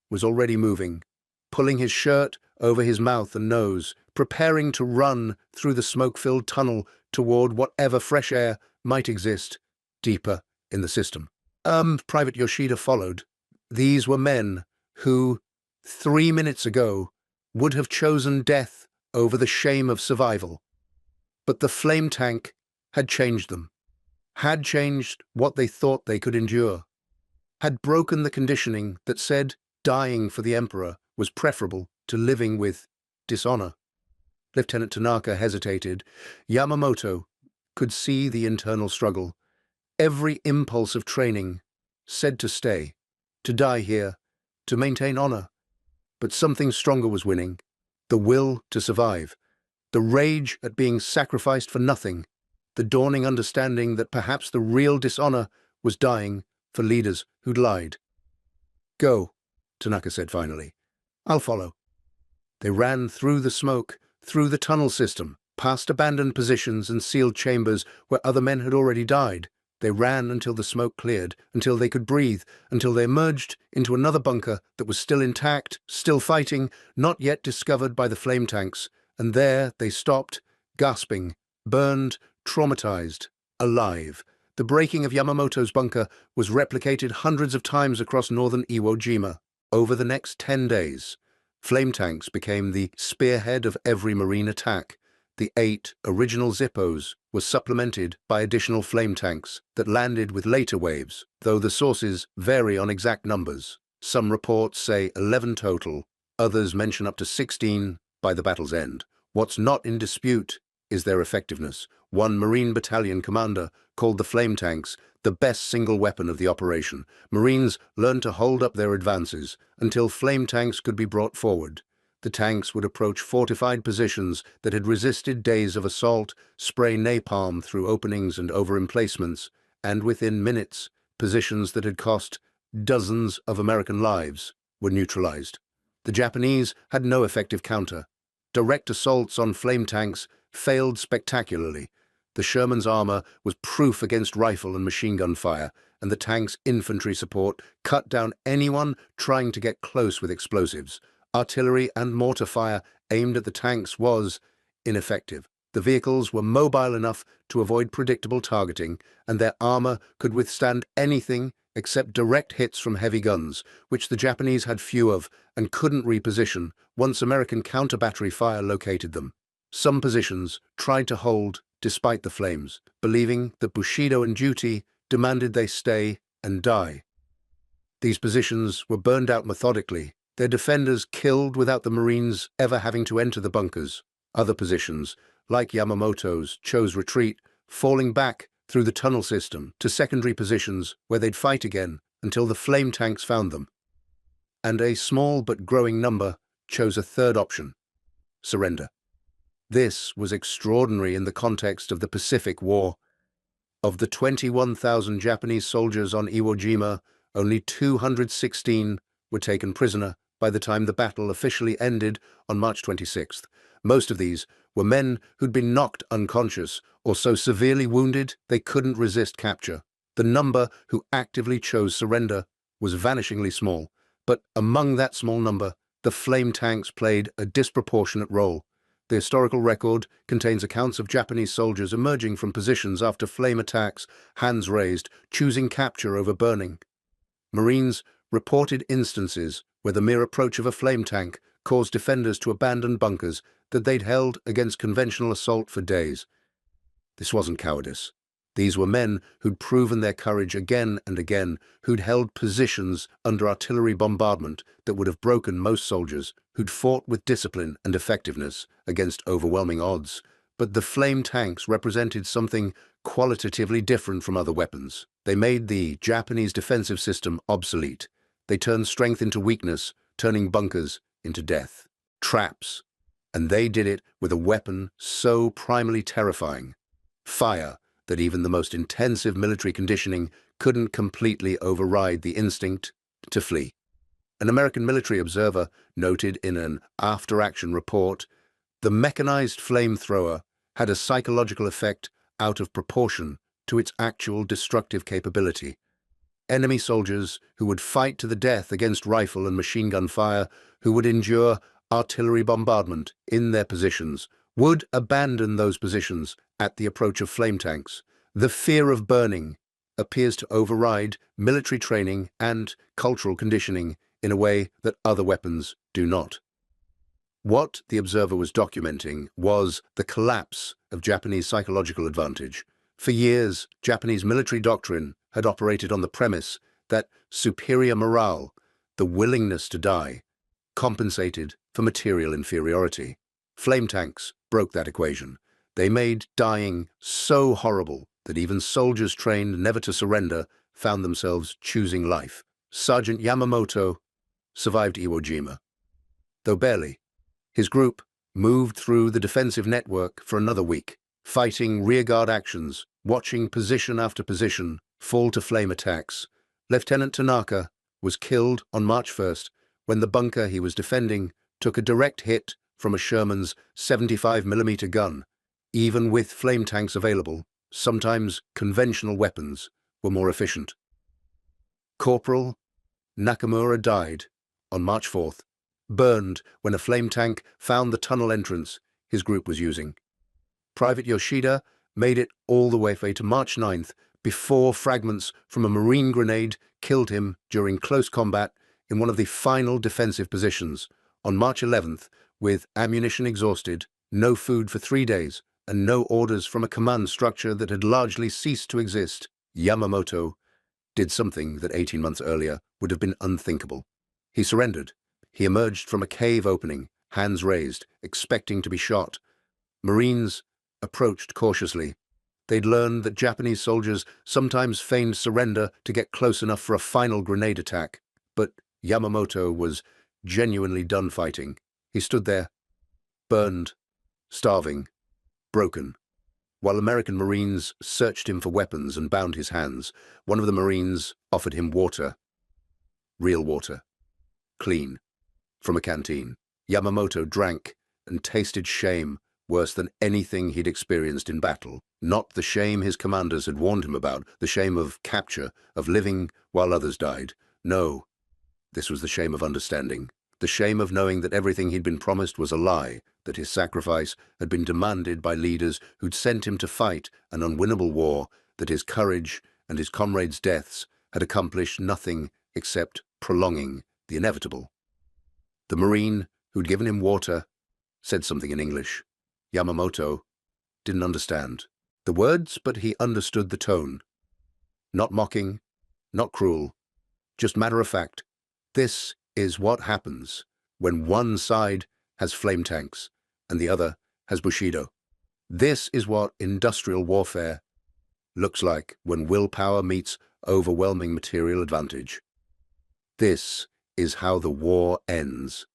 Speaker 1: was already moving, pulling his shirt over his mouth and nose, preparing to run through the smoke-filled tunnel toward whatever fresh air might exist deeper in the system. Private Yoshida followed. These were men who, 3 minutes ago, would have chosen death over the shame of survival. But the flame tank had changed them, had changed what they thought they could endure, had broken the conditioning that said dying for the Emperor was preferable to living with dishonor. Lieutenant Tanaka hesitated. Yamamoto could see the internal struggle. Every impulse of training said to stay, to die here, to maintain honor. But something stronger was winning. The will to survive. The rage at being sacrificed for nothing. The dawning understanding that perhaps the real dishonor was dying for leaders who'd lied. "Go," Tanaka said finally. "I'll follow." They ran through the smoke, through the tunnel system, past abandoned positions and sealed chambers where other men had already died. They ran until the smoke cleared, until they could breathe, until they emerged into another bunker that was still intact, still fighting, not yet discovered by the flame tanks. And there they stopped, gasping, burned, traumatized, alive. The breaking of Yamamoto's bunker was replicated hundreds of times across northern Iwo Jima. Over the next 10 days, flame tanks became the spearhead of every marine attack. The 8 original Zippos were supplemented by additional flame tanks that landed with later waves, though the sources vary on exact numbers. Some reports say 11 total, others mention up to 16 by the battle's end. What's not in dispute is their effectiveness. One Marine battalion commander called the flame tanks the best single weapon of the operation. Marines learned to hold up their advances until flame tanks could be brought forward. The tanks would approach fortified positions that had resisted days of assault, spray napalm through openings and over emplacements, and within minutes, positions that had cost dozens of American lives were neutralized. The Japanese had no effective counter. Direct assaults on flame tanks failed spectacularly. The Sherman's armor was proof against rifle and machine gun fire, and the tank's infantry support cut down anyone trying to get close with explosives. Artillery and mortar fire aimed at the tanks was ineffective. The vehicles were mobile enough to avoid predictable targeting, and their armor could withstand anything except direct hits from heavy guns, which the Japanese had few of and couldn't reposition once American counter-battery fire located them. Some positions tried to hold despite the flames, believing that bushido and duty demanded they stay and die. These positions were burned out methodically, their defenders killed without the Marines ever having to enter the bunkers. Other positions, like Yamamoto's, chose retreat, falling back through the tunnel system to secondary positions where they'd fight again until the flame tanks found them. And a small but growing number chose a third option: surrender. This was extraordinary in the context of the Pacific War. Of the 21,000 Japanese soldiers on Iwo Jima, only 216 were taken prisoner by the time the battle officially ended on March 26th. Most of these were men who'd been knocked unconscious or so severely wounded they couldn't resist capture. The number who actively chose surrender was vanishingly small, but among that small number, the flame tanks played a disproportionate role. The historical record contains accounts of Japanese soldiers emerging from positions after flame attacks, hands raised, choosing capture over burning. Marines reported instances where the mere approach of a flame tank caused defenders to abandon bunkers that they'd held against conventional assault for days. This wasn't cowardice. These were men who'd proven their courage again and again, who'd held positions under artillery bombardment that would have broken most soldiers, who'd fought with discipline and effectiveness against overwhelming odds. But the flame tanks represented something qualitatively different from other weapons. They made the Japanese defensive system obsolete. They turned strength into weakness, turning bunkers into death. Traps. And they did it with a weapon so primally terrifying. Fire, that even the most intensive military conditioning couldn't completely override the instinct to flee. An American military observer noted in an after-action report, the mechanized flamethrower had a psychological effect out of proportion to its actual destructive capability. Enemy soldiers who would fight to the death against rifle and machine gun fire, who would endure artillery bombardment in their positions, would abandon those positions at the approach of flame tanks. The fear of burning appears to override military training and cultural conditioning in a way that other weapons do not. What the observer was documenting was the collapse of Japanese psychological advantage. For years, Japanese military doctrine had operated on the premise that superior morale, the willingness to die, compensated for material inferiority. Flame tanks broke that equation. They made dying so horrible that even soldiers trained never to surrender found themselves choosing life. Sergeant Yamamoto survived Iwo Jima, though barely. His group moved through the defensive network for another week, fighting rearguard actions, watching position after position fall to flame attacks. Lieutenant Tanaka was killed on March 1st when the bunker he was defending took a direct hit from a Sherman's 75mm gun. Even with flame tanks available, sometimes conventional weapons were more efficient. Corporal Nakamura died on March 4th, burned when a flame tank found the tunnel entrance his group was using. Private Yoshida made it all the way to March 9th before fragments from a Marine grenade killed him during close combat in one of the final defensive positions. On March 11th, with ammunition exhausted, no food for 3 days, and no orders from a command structure that had largely ceased to exist, Yamamoto did something that 18 months earlier would have been unthinkable. He surrendered. He emerged from a cave opening, hands raised, expecting to be shot. Marines approached cautiously. They'd learned that Japanese soldiers sometimes feigned surrender to get close enough for a final grenade attack. But Yamamoto was genuinely done fighting. He stood there, burned, starving, broken. While American Marines searched him for weapons and bound his hands, one of the Marines offered him water. Real water. Clean. From a canteen. Yamamoto drank and tasted shame worse than anything he'd experienced in battle. Not the shame his commanders had warned him about, the shame of capture, of living while others died. No, this was the shame of understanding. The shame of knowing that everything he'd been promised was a lie, that his sacrifice had been demanded by leaders who'd sent him to fight an unwinnable war, that his courage and his comrades' deaths had accomplished nothing except prolonging the inevitable. The Marine who'd given him water said something in English. Yamamoto didn't understand the words, but he understood the tone. Not mocking, not cruel, just matter of fact. This is what happens when one side has flame tanks and the other has bushido. This is what industrial warfare looks like when willpower meets overwhelming material advantage. This is how the war ends.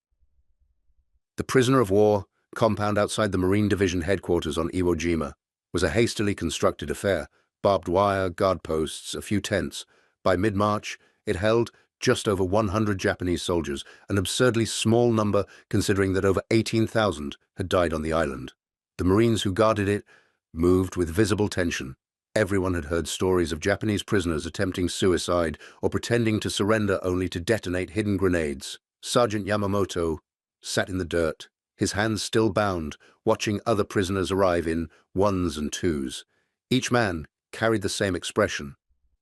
Speaker 1: The prisoner of war compound outside the Marine Division headquarters on Iwo Jima was a hastily constructed affair, barbed wire, guard posts, a few tents. By mid-March, it held just over 100 Japanese soldiers, an absurdly small number considering that over 18,000 had died on the island. The Marines who guarded it moved with visible tension. Everyone had heard stories of Japanese prisoners attempting suicide or pretending to surrender only to detonate hidden grenades. Sergeant Yamamoto sat in the dirt, his hands still bound, watching other prisoners arrive in ones and twos. Each man carried the same expression: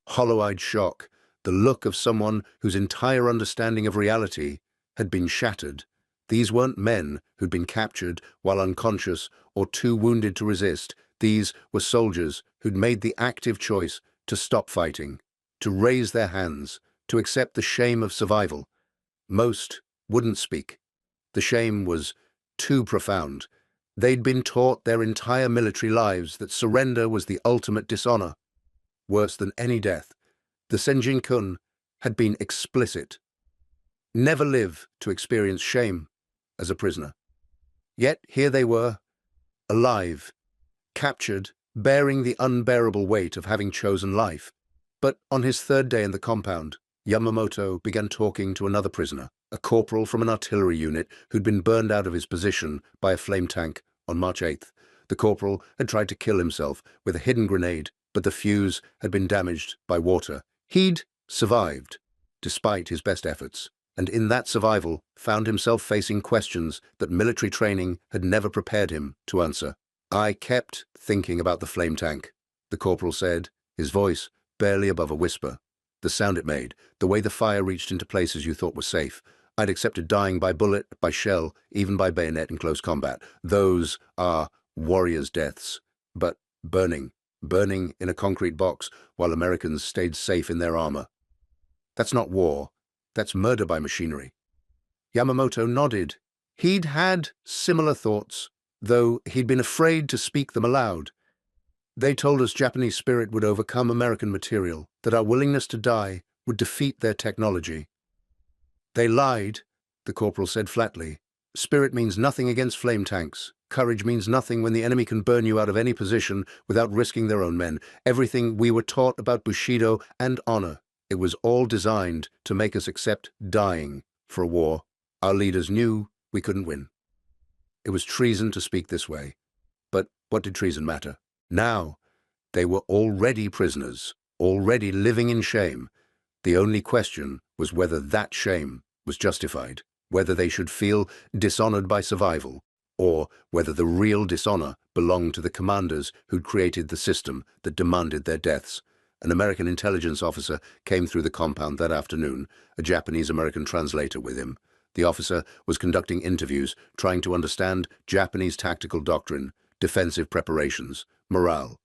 Speaker 1: hollow-eyed shock, the look of someone whose entire understanding of reality had been shattered. These weren't men who'd been captured while unconscious or too wounded to resist. These were soldiers who'd made the active choice to stop fighting, to raise their hands, to accept the shame of survival. Most wouldn't speak. The shame was too profound. They'd been taught their entire military lives that surrender was the ultimate dishonor. Worse than any death, The Senjin-kun had been explicit. Never live to experience shame as a prisoner. Yet here they were, alive, captured, bearing the unbearable weight of having chosen life. But on his third day in the compound, Yamamoto began talking to another prisoner, a corporal from an artillery unit who'd been burned out of his position by a flame tank on March 8th. The corporal had tried to kill himself with a hidden grenade, but the fuse had been damaged by water. He'd survived, despite his best efforts, and in that survival found himself facing questions that military training had never prepared him to answer. "I kept thinking about the flame tank," the corporal said, his voice barely above a whisper. "The sound it made, the way the fire reached into places you thought were safe. I'd accepted dying by bullet, by shell, even by bayonet in close combat. Those are warriors' deaths. But burning in a concrete box while Americans stayed safe in their armor. That's not war. That's murder by machinery." Yamamoto nodded. He'd had similar thoughts, though he'd been afraid to speak them aloud. "They told us Japanese spirit would overcome American material, that our willingness to die would defeat their technology." "They lied," the corporal said flatly. "Spirit means nothing against flame tanks. Courage means nothing when the enemy can burn you out of any position without risking their own men. Everything we were taught about bushido and honor, it was all designed to make us accept dying for a war our leaders knew we couldn't win. It was treason to speak this way. But what did treason matter? Now, they were already prisoners, already living in shame. The only question was whether that shame was justified, whether they should feel dishonored by survival, or whether the real dishonor belonged to the commanders who'd created the system that demanded their deaths. An American intelligence officer came through the compound that afternoon, a Japanese-American translator with him. The officer was conducting interviews, trying to understand Japanese tactical doctrine, defensive preparations, morale.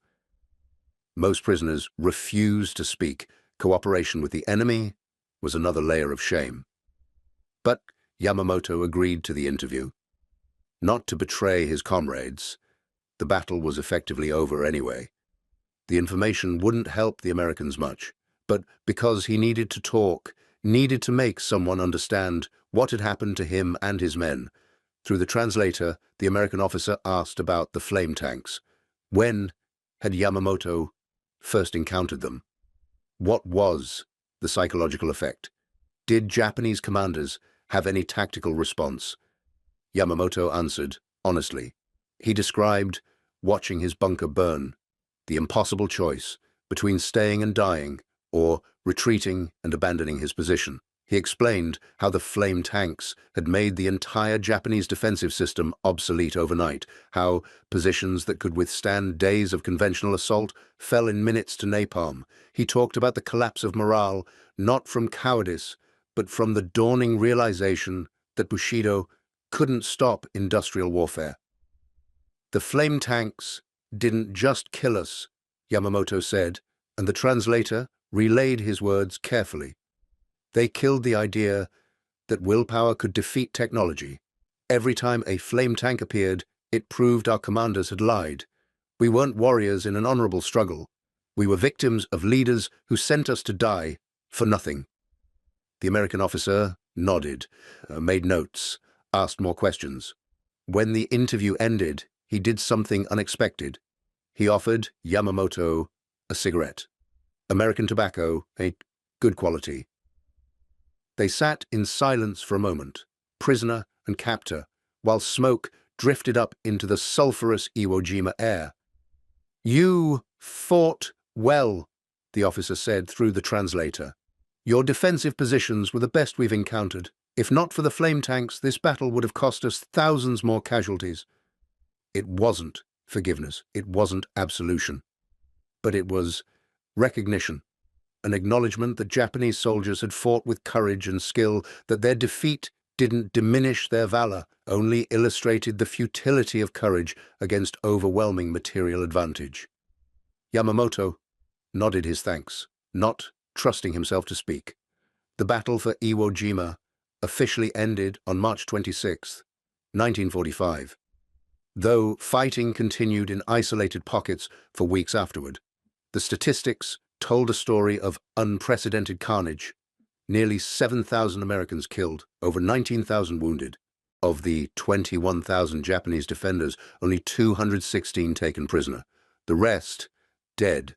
Speaker 1: Most prisoners refused to speak. Cooperation with the enemy was another layer of shame. But Yamamoto agreed to the interview. Not to betray his comrades. The battle was effectively over anyway. The information wouldn't help the Americans much, but because he needed to talk, needed to make someone understand what had happened to him and his men. Through the translator, the American officer asked about the flame tanks. When had Yamamoto first encountered them? What was the psychological effect? Did Japanese commanders have any tactical response? Yamamoto answered honestly. He described watching his bunker burn, the impossible choice between staying and dying or retreating and abandoning his position. He explained how the flame tanks had made the entire Japanese defensive system obsolete overnight, how positions that could withstand days of conventional assault fell in minutes to napalm. He talked about the collapse of morale, not from cowardice, but from the dawning realization that bushido couldn't stop industrial warfare. "The flame tanks didn't just kill us," Yamamoto said, and the translator relayed his words carefully. "They killed the idea that willpower could defeat technology. Every time a flame tank appeared, it proved our commanders had lied. We weren't warriors in an honorable struggle. We were victims of leaders who sent us to die for nothing." The American officer nodded, made notes, asked more questions. When the interview ended, he did something unexpected. He offered Yamamoto a cigarette. American tobacco, a good quality. They sat in silence for a moment, prisoner and captor, while smoke drifted up into the sulphurous Iwo Jima air. "You fought well," the officer said through the translator. "Your defensive positions were the best we've encountered. If not for the flame tanks, this battle would have cost us thousands more casualties." It wasn't forgiveness. It wasn't absolution. But it was recognition. An acknowledgement that Japanese soldiers had fought with courage and skill, that their defeat didn't diminish their valor, only illustrated the futility of courage against overwhelming material advantage. Yamamoto nodded his thanks, not trusting himself to speak. The battle for Iwo Jima officially ended on March 26, 1945, though fighting continued in isolated pockets for weeks afterward. The statistics told a story of unprecedented carnage. Nearly 7,000 Americans killed, over 19,000 wounded. Of the 21,000 Japanese defenders, only 216 taken prisoner. The rest, dead.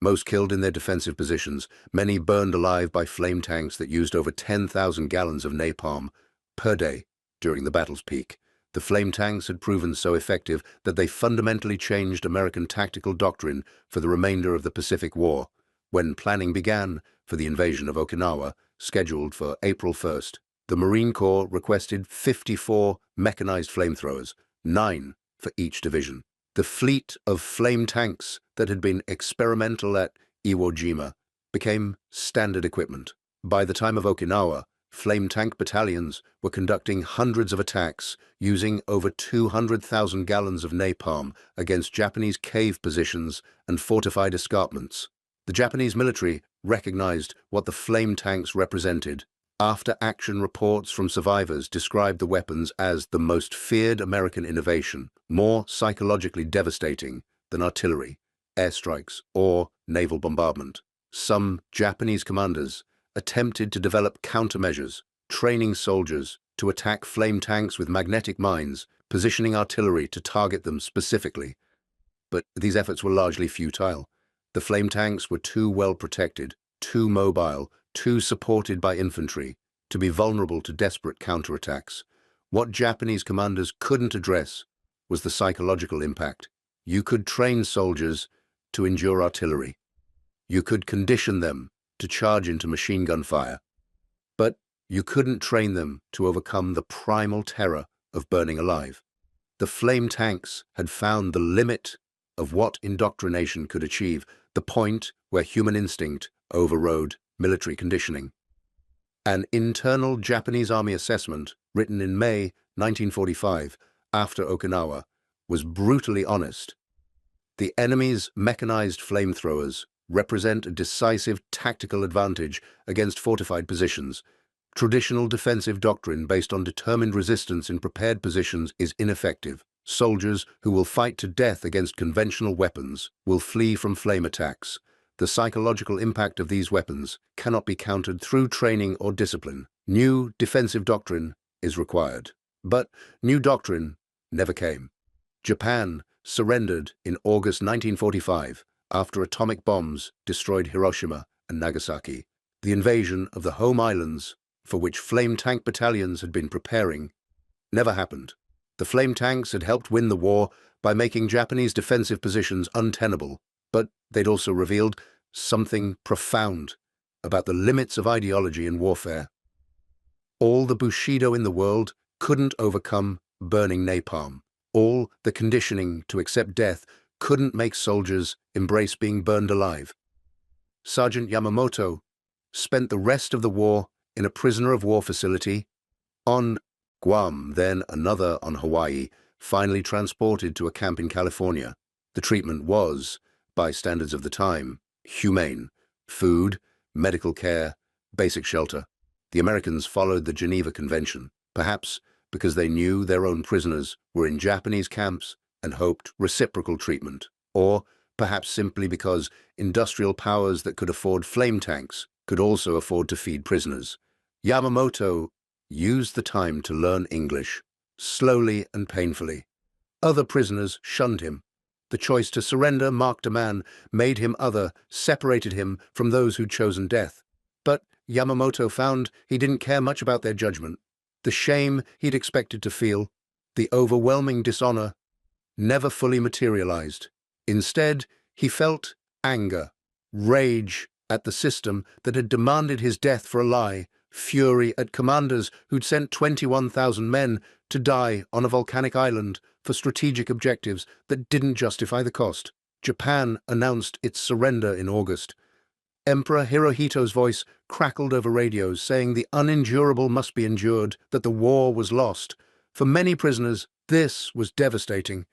Speaker 1: Most killed in their defensive positions, many burned alive by flame tanks that used over 10,000 gallons of napalm per day during the battle's peak. The flame tanks had proven so effective that they fundamentally changed American tactical doctrine for the remainder of the Pacific War. When planning began for the invasion of Okinawa, scheduled for April 1st, the Marine Corps requested 54 mechanized flamethrowers, 9 for each division. The fleet of flame tanks that had been experimental at Iwo Jima became standard equipment. By the time of Okinawa, flame tank battalions were conducting hundreds of attacks using over 200,000 gallons of napalm against Japanese cave positions and fortified escarpments. The Japanese military recognized what the flame tanks represented. After-action reports from survivors described the weapons as the most feared American innovation, more psychologically devastating than artillery, airstrikes, or naval bombardment. Some Japanese commanders attempted to develop countermeasures, training soldiers to attack flame tanks with magnetic mines, positioning artillery to target them specifically. But these efforts were largely futile. The flame tanks were too well protected, too mobile, too supported by infantry, to be vulnerable to desperate counterattacks. What Japanese commanders couldn't address was the psychological impact. You could train soldiers to endure artillery. You could condition them to charge into machine gun fire. But you couldn't train them to overcome the primal terror of burning alive. The flame tanks had found the limit of what indoctrination could achieve, the point where human instinct overrode military conditioning. An internal Japanese Army assessment, written in May 1945, after Okinawa, was brutally honest. The enemy's mechanized flamethrowers represent a decisive tactical advantage against fortified positions. Traditional defensive doctrine based on determined resistance in prepared positions is ineffective. Soldiers who will fight to death against conventional weapons will flee from flame attacks. The psychological impact of these weapons cannot be countered through training or discipline. New defensive doctrine is required. But new doctrine never came. Japan surrendered in August 1945 after atomic bombs destroyed Hiroshima and Nagasaki. The invasion of the home islands, for which flame tank battalions had been preparing, never happened. The flame tanks had helped win the war by making Japanese defensive positions untenable, but they'd also revealed something profound about the limits of ideology in warfare. All the bushido in the world couldn't overcome burning napalm. All the conditioning to accept death couldn't make soldiers embrace being burned alive. Sergeant Yamamoto spent the rest of the war in a prisoner of war facility on Guam, then another on Hawaii, finally transported to a camp in California. The treatment was, by standards of the time, humane. Food, medical care, basic shelter. The Americans followed the Geneva Convention, perhaps because they knew their own prisoners were in Japanese camps and hoped reciprocal treatment, or perhaps simply because industrial powers that could afford flame tanks could also afford to feed prisoners. Yamamoto used the time to learn English, slowly and painfully. Other prisoners shunned him. The choice to surrender marked a man, made him other, separated him from those who'd chosen death. But Yamamoto found he didn't care much about their judgment. The shame he'd expected to feel, the overwhelming dishonor, never fully materialized. Instead, he felt anger, rage at the system that had demanded his death for a lie, fury at commanders who'd sent 21,000 men to die on a volcanic island for strategic objectives that didn't justify the cost. Japan announced its surrender in August. Emperor Hirohito's voice crackled over radios, saying the unendurable must be endured, that the war was lost. For many prisoners, this was devastating.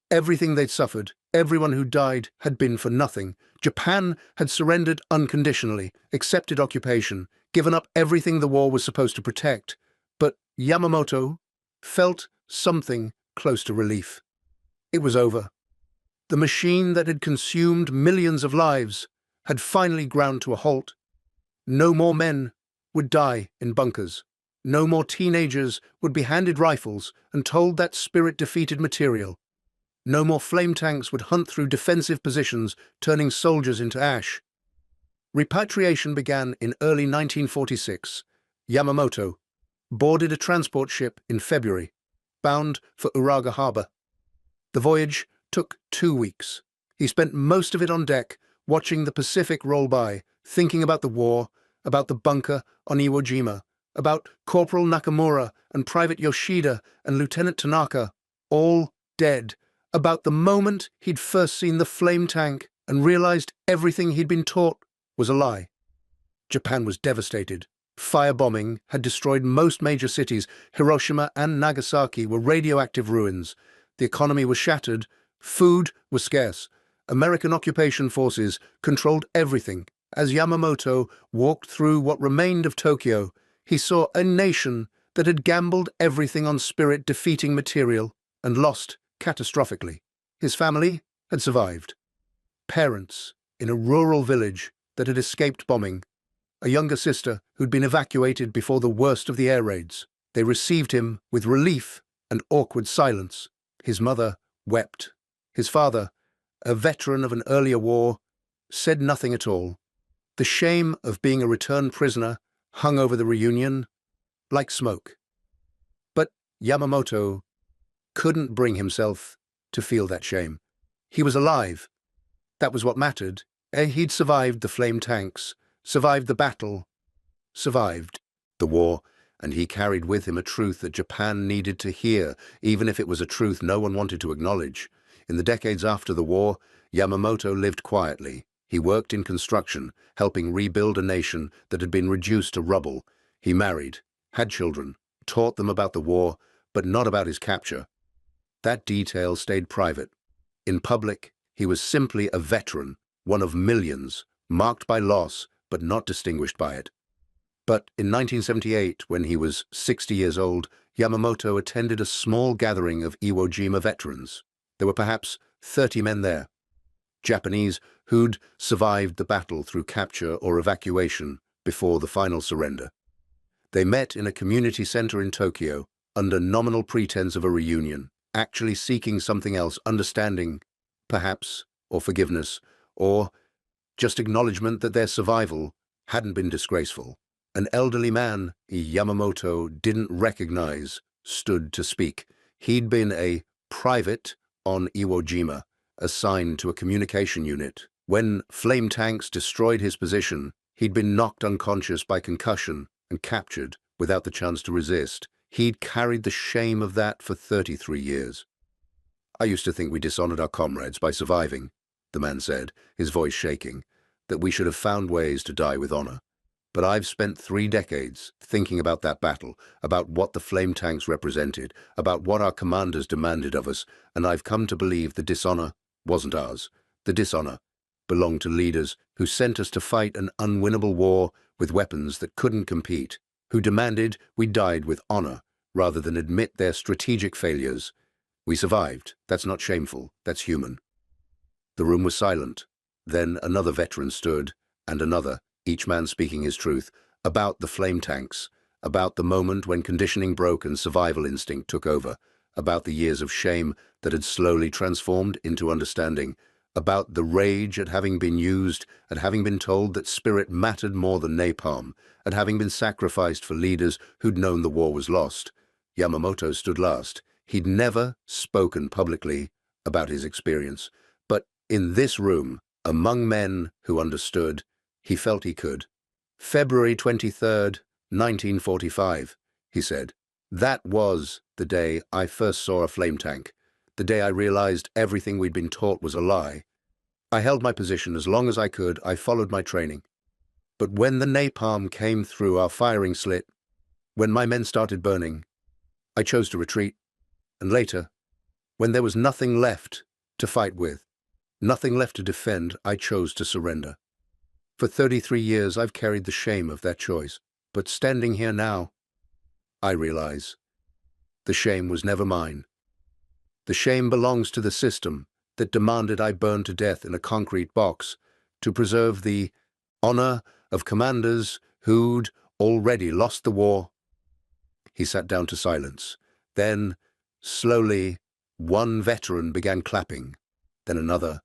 Speaker 1: Everything they'd suffered, everyone who died, had been for nothing. Japan had surrendered unconditionally, accepted occupation, given up everything the war was supposed to protect. But Yamamoto felt something close to relief. It was over. The machine that had consumed millions of lives had finally ground to a halt. No more men would die in bunkers. No more teenagers would be handed rifles and told that spirit-defeated material. No more flame tanks would hunt through defensive positions, turning soldiers into ash. Repatriation began in early 1946. Yamamoto boarded a transport ship in February, bound for Uraga Harbor. The voyage took 2 weeks. He spent most of it on deck, watching the Pacific roll by, thinking about the war, about the bunker on Iwo Jima, about Corporal Nakamura and Private Yoshida and Lieutenant Tanaka, all dead, about the moment he'd first seen the flame tank and realized everything he'd been taught was a lie. Japan was devastated. Firebombing had destroyed most major cities. Hiroshima and Nagasaki were radioactive ruins. The economy was shattered. Food was scarce. American occupation forces controlled everything. As Yamamoto walked through what remained of Tokyo, he saw a nation that had gambled everything on spirit-defeating material and lost catastrophically. His family had survived. Parents in a rural village that had escaped bombing. A younger sister who'd been evacuated before the worst of the air raids. They received him with relief and awkward silence. His mother wept. His father, a veteran of an earlier war, said nothing at all. The shame of being a returned prisoner hung over the reunion like smoke. But Yamamoto couldn't bring himself to feel that shame. He was alive. That was what mattered. He'd survived the flame tanks, survived the battle, survived the war, and he carried with him a truth that Japan needed to hear, even if it was a truth no one wanted to acknowledge. In the decades after the war, Yamamoto lived quietly. He worked in construction, helping rebuild a nation that had been reduced to rubble. He married, had children, taught them about the war, but not about his capture. That detail stayed private. In public, he was simply a veteran, one of millions, marked by loss, but not distinguished by it. But in 1978, when he was 60 years old, Yamamoto attended a small gathering of Iwo Jima veterans. There were perhaps 30 men there, Japanese who'd survived the battle through capture or evacuation before the final surrender. They met in a community center in Tokyo under nominal pretense of a reunion, actually seeking something else, understanding, perhaps, or forgiveness, or just acknowledgement that their survival hadn't been disgraceful. An elderly man Yamamoto didn't recognize stood to speak. He'd been a private on Iwo Jima, assigned to a communication unit. When flame tanks destroyed his position, he'd been knocked unconscious by concussion and captured without the chance to resist. He'd carried the shame of that for 33 years. "I used to think we dishonored our comrades by surviving," the man said, his voice shaking, "that we should have found ways to die with honor. But I've spent 3 decades thinking about that battle, about what the flame tanks represented, about what our commanders demanded of us, and I've come to believe the dishonor wasn't ours. The dishonor belonged to leaders who sent us to fight an unwinnable war with weapons that couldn't compete, who demanded we died with honor rather than admit their strategic failures. We survived. That's not shameful. That's human." The room was silent. Then another veteran stood, and another, each man speaking his truth, about the flame tanks, about the moment when conditioning broke and survival instinct took over, about the years of shame that had slowly transformed into understanding, about the rage at having been used, at having been told that spirit mattered more than napalm, at having been sacrificed for leaders who'd known the war was lost. Yamamoto stood last. He'd never spoken publicly about his experience, but in this room, among men who understood, he felt he could. "February 23rd, 1945, he said. "That was the day I first saw a flame tank, the day I realized everything we'd been taught was a lie. I held my position as long as I could. I followed my training. But when the napalm came through our firing slit, when my men started burning, I chose to retreat. And later, when there was nothing left to fight with, nothing left to defend, I chose to surrender. For 33 years, I've carried the shame of that choice. But standing here now, I realize the shame was never mine. The shame belongs to the system that demanded I burn to death in a concrete box, to preserve the honor of commanders who'd already lost the war. He sat down to silence. Then, slowly, one veteran began clapping, then another.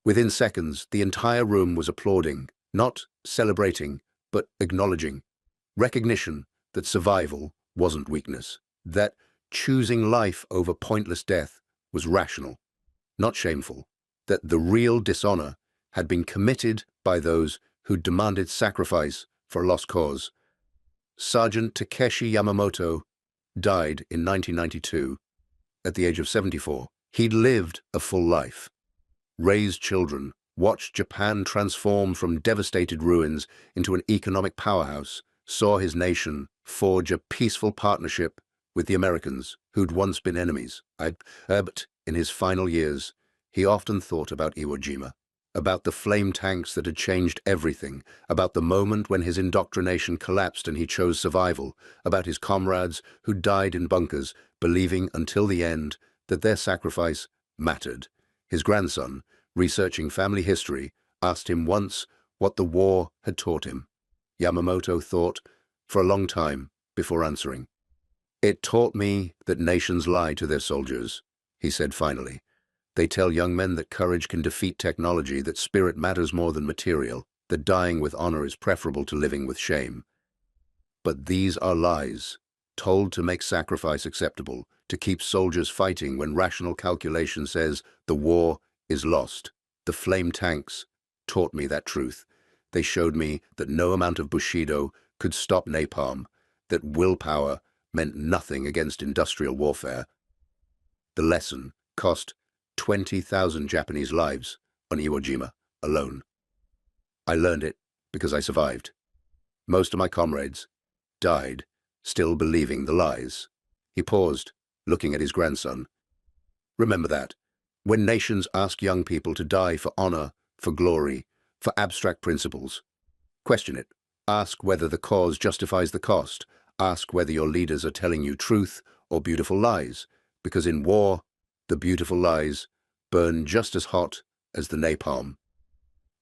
Speaker 1: Within seconds, the entire room was applauding, not celebrating, but acknowledging. Recognition that survival wasn't weakness, that choosing life over pointless death was rational, not shameful, that the real dishonor had been committed by those who demanded sacrifice for a lost cause. Sergeant Takeshi Yamamoto died in 1992 at the age of 74. He'd lived a full life, raised children, watched Japan transform from devastated ruins into an economic powerhouse, saw his nation forge a peaceful partnership with the Americans, who'd once been enemies. But in his final years, he often thought about Iwo Jima, about the flame tanks that had changed everything, about the moment when his indoctrination collapsed and he chose survival, about his comrades who died in bunkers, believing until the end that their sacrifice mattered. His grandson, researching family history, asked him once what the war had taught him. Yamamoto thought for a long time before answering. "It taught me that nations lie to their soldiers," he said finally. "They tell young men that courage can defeat technology, that spirit matters more than material, that dying with honor is preferable to living with shame. But these are lies, told to make sacrifice acceptable, to keep soldiers fighting when rational calculation says the war is lost. The flame tanks taught me that truth. They showed me that no amount of bushido could stop napalm, that willpower meant nothing against industrial warfare. The lesson cost 20,000 Japanese lives on Iwo Jima alone. I learned it because I survived. Most of my comrades died still believing the lies." He paused, looking at his grandson. "Remember that. When nations ask young people to die for honor, for glory, for abstract principles, question it. Ask whether the cause justifies the cost. Ask whether your leaders are telling you truth or beautiful lies, because in war, the beautiful lies burn just as hot as the napalm."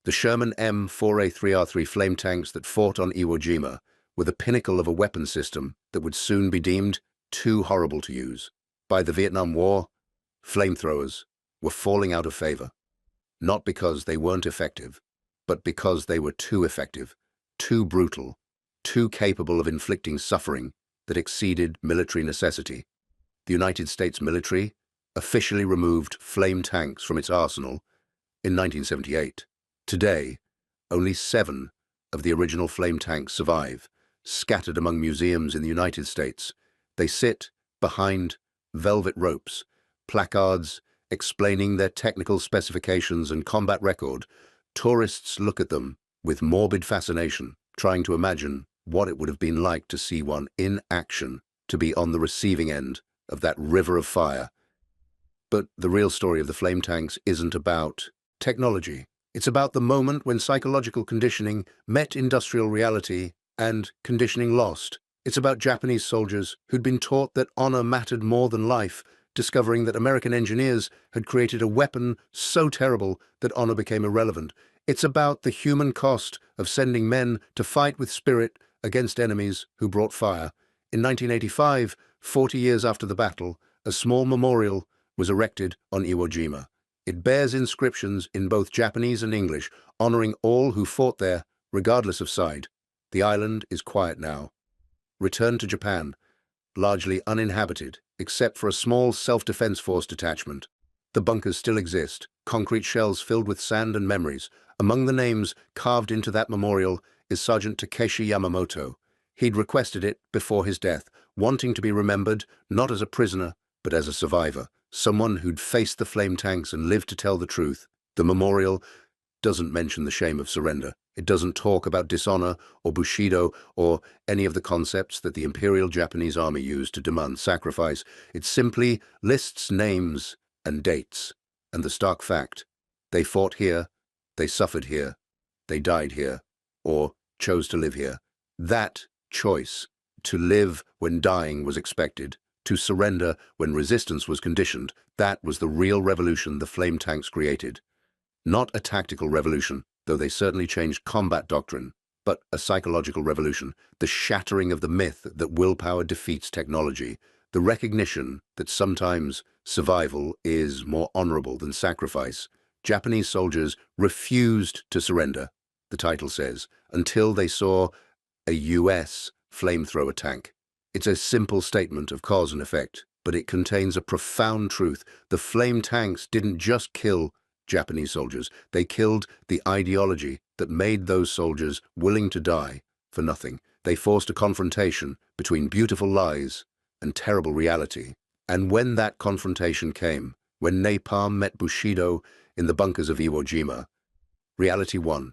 Speaker 1: The Sherman M4A3R3 flame tanks that fought on Iwo Jima were the pinnacle of a weapon system that would soon be deemed too horrible to use. By the Vietnam War, flamethrowers were falling out of favor, not because they weren't effective, but because they were too effective, too brutal, too capable of inflicting suffering that exceeded military necessity. The United States military officially removed flame tanks from its arsenal in 1978. Today, only 7 of the original flame tanks survive, scattered among museums in the United States. They sit behind velvet ropes, placards explaining their technical specifications and combat record. Tourists look at them with morbid fascination, trying to imagine what it would have been like to see one in action, to be on the receiving end of that river of fire. But the real story of the flame tanks isn't about technology. It's about the moment when psychological conditioning met industrial reality and conditioning lost. It's about Japanese soldiers who'd been taught that honor mattered more than life, discovering that American engineers had created a weapon so terrible that honor became irrelevant. It's about the human cost of sending men to fight with spirit against enemies who brought fire. In 1985, 40 years after the battle, a small memorial was erected on Iwo Jima. It bears inscriptions in both Japanese and English, honoring all who fought there, regardless of side. The island is quiet now. Returned to Japan, largely uninhabited, except for a small self-defense force detachment. The bunkers still exist, concrete shells filled with sand and memories. Among the names carved into that memorial is Sergeant Takeshi Yamamoto. He'd requested it before his death, wanting to be remembered not as a prisoner, but as a survivor, someone who'd faced the flame tanks and lived to tell the truth. The memorial doesn't mention the shame of surrender. It doesn't talk about dishonor or bushido or any of the concepts that the Imperial Japanese Army used to demand sacrifice. It simply lists names and dates, and the stark fact: they fought here, they suffered here, they died here, or chose to live here. That choice, to live when dying was expected, to surrender when resistance was conditioned, that was the real revolution the flame tanks created. Not a tactical revolution, the though they certainly changed combat doctrine, but a psychological revolution, the shattering of the myth that willpower defeats technology, the recognition that sometimes survival is more honorable than sacrifice. Japanese soldiers refused to surrender, the title says, until they saw a US flamethrower tank. It's a simple statement of cause and effect, but it contains a profound truth. The flame tanks didn't just kill Japanese soldiers, they killed the ideology that made those soldiers willing to die for nothing. They forced a confrontation between beautiful lies and terrible reality. And when that confrontation came, when napalm met bushido in the bunkers of Iwo Jima, reality won.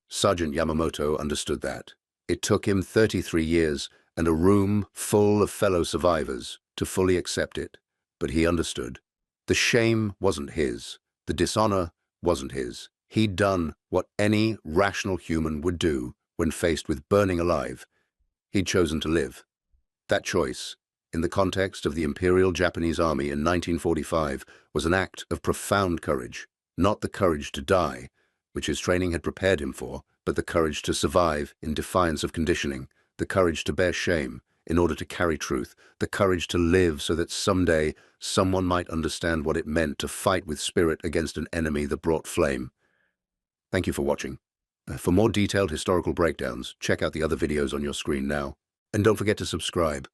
Speaker 1: Sergeant Yamamoto understood that. It took him 33 years and a room full of fellow survivors to fully accept it, but he understood. The shame wasn't his. The dishonor wasn't his. He'd done what any rational human would do when faced with burning alive. He'd chosen to live. That choice, in the context of the Imperial Japanese Army in 1945, was an act of profound courage. Not the courage to die, which his training had prepared him for, but the courage to survive in defiance of conditioning, the courage to bear shame in order to carry truth, the courage to live so that someday someone might understand what it meant to fight with spirit against an enemy that brought flame. Thank you for watching. For more detailed historical breakdowns, check out the other videos on your screen now. And don't forget to subscribe.